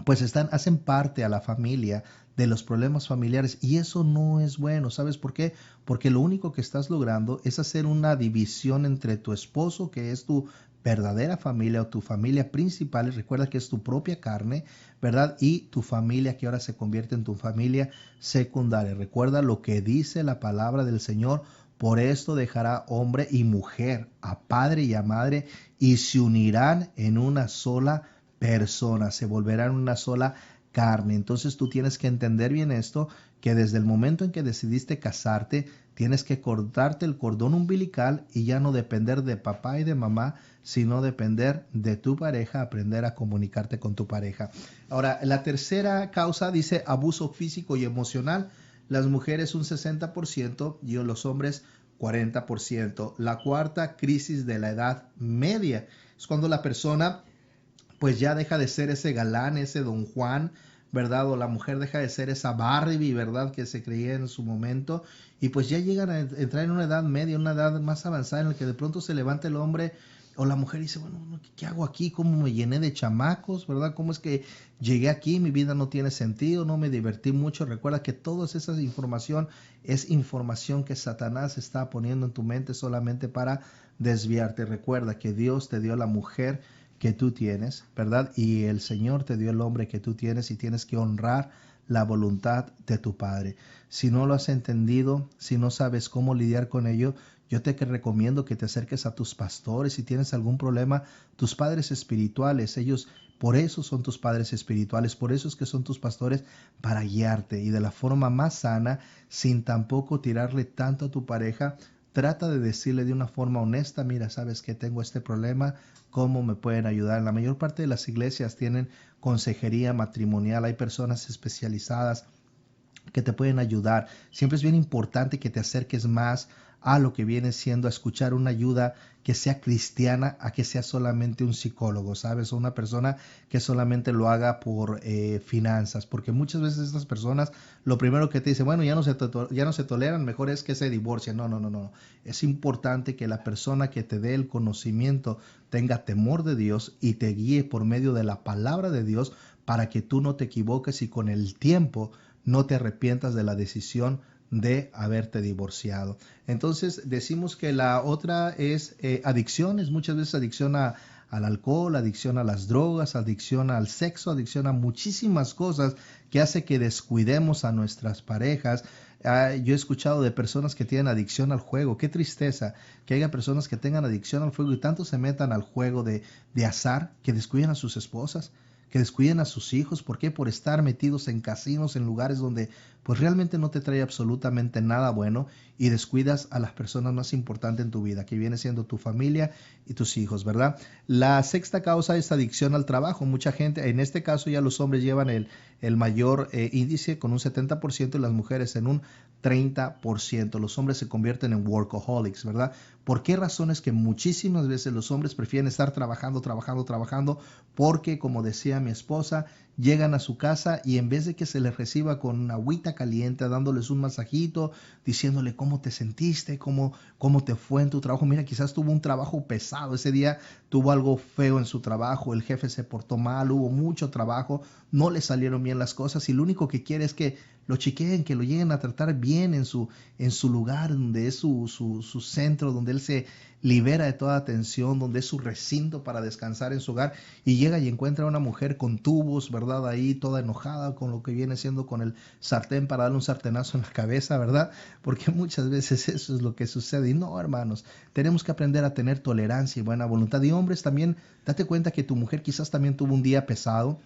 pues hacen parte a la familia de los problemas familiares, y eso no es bueno. ¿Sabes por qué? Porque lo único que estás logrando es hacer una división entre tu esposo, que es tu verdadera familia o tu familia principal, y recuerda que es tu propia carne, ¿verdad? Y tu familia, que ahora se convierte en tu familia secundaria. Recuerda lo que dice la palabra del Señor: por esto dejará hombre y mujer a padre y a madre, y se unirán en una sola persona, se volverán una sola carne. Entonces tú tienes que entender bien esto, que desde el momento en que decidiste casarte, tienes que cortarte el cordón umbilical y ya no depender de papá y de mamá, sino depender de tu pareja, aprender a comunicarte con tu pareja. Ahora, la tercera causa dice abuso físico y emocional. Las mujeres un 60% y los hombres 40%. La cuarta, crisis de la edad media. Es cuando la persona pues ya deja de ser ese galán, ese don Juan, ¿verdad? O la mujer deja de ser esa Barbie, ¿verdad? Que se creía en su momento. Y pues ya llegan a entrar en una edad media, una edad más avanzada en la que de pronto se levanta el hombre o la mujer y dice, bueno, ¿qué hago aquí? ¿Cómo me llené de chamacos? ¿Verdad? ¿Cómo es que llegué aquí? Mi vida no tiene sentido, no me divertí mucho. Recuerda que toda esa información es información que Satanás está poniendo en tu mente solamente para desviarte. Recuerda que Dios te dio la mujer que tú tienes, ¿verdad? Y el Señor te dio el hombre que tú tienes y tienes que honrar la voluntad de tu Padre. Si no lo has entendido, si no sabes cómo lidiar con ello, yo te recomiendo que te acerques a tus pastores. Si tienes algún problema, tus padres espirituales, ellos por eso son tus padres espirituales, por eso es que son tus pastores, para guiarte y de la forma más sana, sin tampoco tirarle tanto a tu pareja. Trata de decirle de una forma honesta, mira, sabes que tengo este problema, ¿cómo me pueden ayudar? La mayor parte de las iglesias tienen consejería matrimonial, hay personas especializadas que te pueden ayudar. Siempre es bien importante que te acerques más a lo que viene siendo a escuchar una ayuda que sea cristiana a que sea solamente un psicólogo, ¿sabes? O una persona que solamente lo haga por finanzas, porque muchas veces estas personas lo primero que te dicen, bueno, ya no se toleran, mejor es que se divorcien. No. Es importante que la persona que te dé el conocimiento tenga temor de Dios y te guíe por medio de la palabra de Dios para que tú no te equivoques y con el tiempo no te arrepientas de la decisión de haberte divorciado. Entonces decimos que la otra es adicciones, muchas veces adicción al alcohol, adicción a las drogas, adicción al sexo, adicción a muchísimas cosas que hace que descuidemos a nuestras parejas. Yo he escuchado de personas que tienen adicción al juego. Qué tristeza que haya personas que tengan adicción al juego y tanto se metan al juego de azar que descuiden a sus esposas, que descuiden a sus hijos. ¿Por qué? Por estar metidos en casinos, en lugares donde pues realmente no te trae absolutamente nada bueno y descuidas a las personas más importantes en tu vida, que viene siendo tu familia y tus hijos, ¿verdad? La sexta causa es adicción al trabajo. Mucha gente, en este caso ya los hombres llevan el mayor índice con un 70% y las mujeres en un 30%. Los hombres se convierten en workaholics, ¿verdad? ¿Por qué razones? Que muchísimas veces los hombres prefieren estar trabajando, porque, como decía mi esposa, llegan a su casa y en vez de que se les reciba con una agüita caliente, dándoles un masajito, diciéndole cómo te sentiste, cómo te fue en tu trabajo. Mira, quizás tuvo un trabajo pesado, ese día tuvo algo feo en su trabajo, el jefe se portó mal, hubo mucho trabajo, no le salieron bien las cosas y lo único que quiere es que lo chiqueen, que lo lleguen a tratar bien en su lugar, donde es su centro, donde él se libera de toda tensión, donde es su recinto para descansar en su hogar, y llega y encuentra a una mujer con tubos, ¿verdad? Ahí toda enojada con lo que viene siendo con el sartén para darle un sartenazo en la cabeza, ¿verdad? Porque muchas veces eso es lo que sucede. Y no, hermanos, tenemos que aprender a tener tolerancia y buena voluntad. Y hombres también, date cuenta que tu mujer quizás también tuvo un día pesado.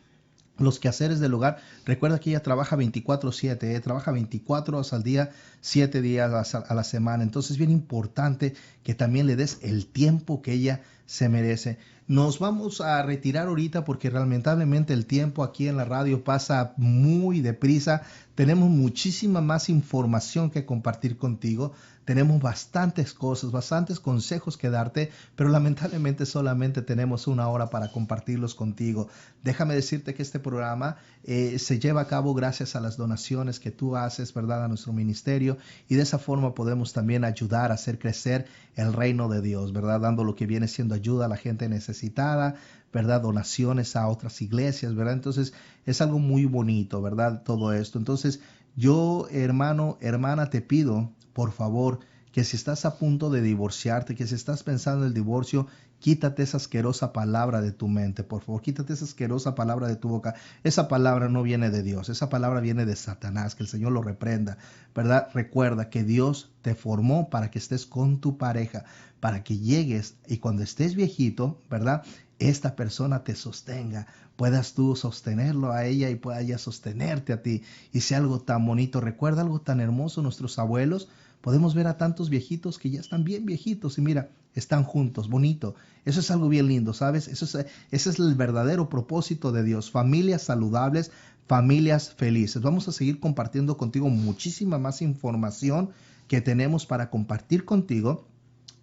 Los quehaceres del hogar, recuerda que ella trabaja 24/7, trabaja 24 horas al día, 7 días a la semana. Entonces es bien importante que también le des el tiempo que ella se merece. Nos vamos a retirar ahorita porque lamentablemente el tiempo aquí en la radio pasa muy deprisa. Tenemos muchísima más información que compartir contigo. Tenemos bastantes cosas, bastantes consejos que darte, pero lamentablemente solamente tenemos una hora para compartirlos contigo. Déjame decirte que este programa se lleva a cabo gracias a las donaciones que tú haces, ¿verdad?, a nuestro ministerio, y de esa forma podemos también ayudar a hacer crecer el reino de Dios, ¿verdad?, dando lo que viene siendo ayuda a la gente necesitada, ¿verdad?, donaciones a otras iglesias, ¿verdad? Entonces es algo muy bonito, ¿verdad?, todo esto. Entonces yo, hermano, hermana, te pido, por favor, que si estás a punto de divorciarte, que si estás pensando en el divorcio, quítate esa asquerosa palabra de tu mente, por favor, quítate esa asquerosa palabra de tu boca. Esa palabra no viene de Dios, esa palabra viene de Satanás, que el Señor lo reprenda, ¿verdad? Recuerda que Dios te formó para que estés con tu pareja, para que llegues y cuando estés viejito, ¿verdad? Esta persona te sostenga, puedas tú sostenerlo a ella y pueda ella sostenerte a ti, y sea algo tan bonito. Recuerda algo tan hermoso, nuestros abuelos, podemos ver a tantos viejitos que ya están bien viejitos y mira, están juntos, bonito. Eso es algo bien lindo, ¿sabes? Ese es el verdadero propósito de Dios, familias saludables, familias felices. Vamos a seguir compartiendo contigo muchísima más información que tenemos para compartir contigo,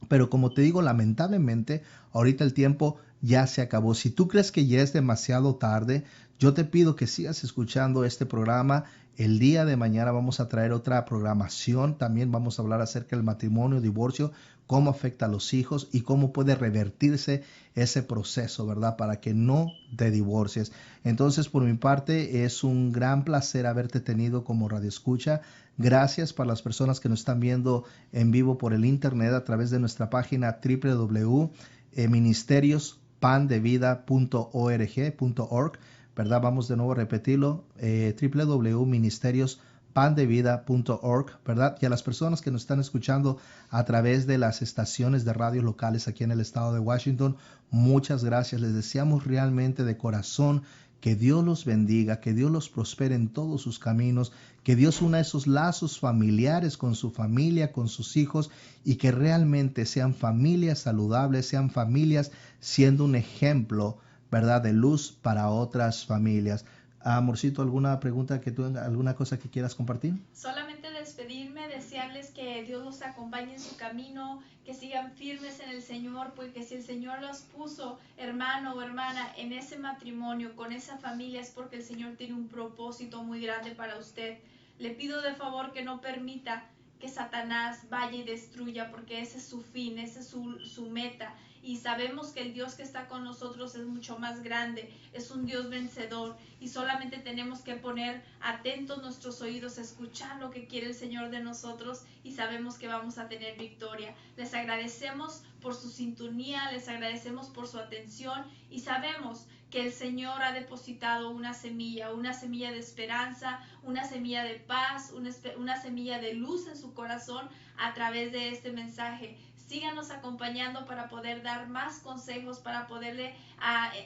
pero como te digo, lamentablemente, ahorita el tiempo ya se acabó. Si tú crees que ya es demasiado tarde, yo te pido que sigas escuchando este programa. El día de mañana vamos a traer otra programación. También vamos a hablar acerca del matrimonio, divorcio, cómo afecta a los hijos y cómo puede revertirse ese proceso, ¿verdad? Para que no te divorcies. Entonces, por mi parte, es un gran placer haberte tenido como radioescucha. Gracias para las personas que nos están viendo en vivo por el internet a través de nuestra página www.ministeriospanDevida.org, ¿verdad? Vamos de nuevo a repetirlo, www.ministeriospanDevida.org, ¿verdad? Y a las personas que nos están escuchando a través de las estaciones de radio locales aquí en el estado de Washington, muchas gracias. Les deseamos realmente de corazón que Dios los bendiga, que Dios los prospere en todos sus caminos, que Dios una esos lazos familiares con su familia, con sus hijos, y que realmente sean familias saludables, sean familias siendo un ejemplo, ¿verdad?, de luz para otras familias. Amorcito, ¿alguna pregunta alguna cosa que quieras compartir? Solamente despedirme, desearles que Dios los acompañe en su camino, que sigan firmes en el Señor, porque si el Señor los puso, hermano o hermana, en ese matrimonio, con esa familia, es porque el Señor tiene un propósito muy grande para usted. Le pido de favor que no permita que Satanás vaya y destruya, porque ese es su fin, esa es su meta. Y sabemos que el Dios que está con nosotros es mucho más grande, es un Dios vencedor, y solamente tenemos que poner atentos nuestros oídos, escuchar lo que quiere el Señor de nosotros, y sabemos que vamos a tener victoria. Les agradecemos por su sintonía, les agradecemos por su atención, y sabemos que el Señor ha depositado una semilla de esperanza, una semilla de paz, una semilla de luz en su corazón a través de este mensaje. Síganos acompañando para poder dar más consejos, para poderle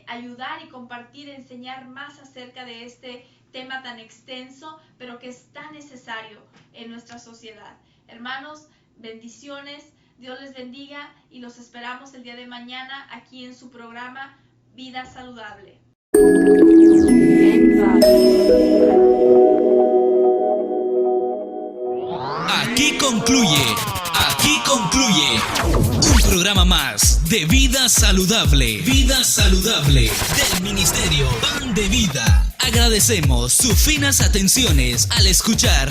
ayudar y compartir, enseñar más acerca de este tema tan extenso, pero que es tan necesario en nuestra sociedad. Hermanos, bendiciones, Dios les bendiga y los esperamos el día de mañana aquí en su programa Vida Saludable. Aquí concluye un programa más de Vida Saludable. Vida Saludable del Ministerio Pan de Vida. Agradecemos sus finas atenciones al escuchar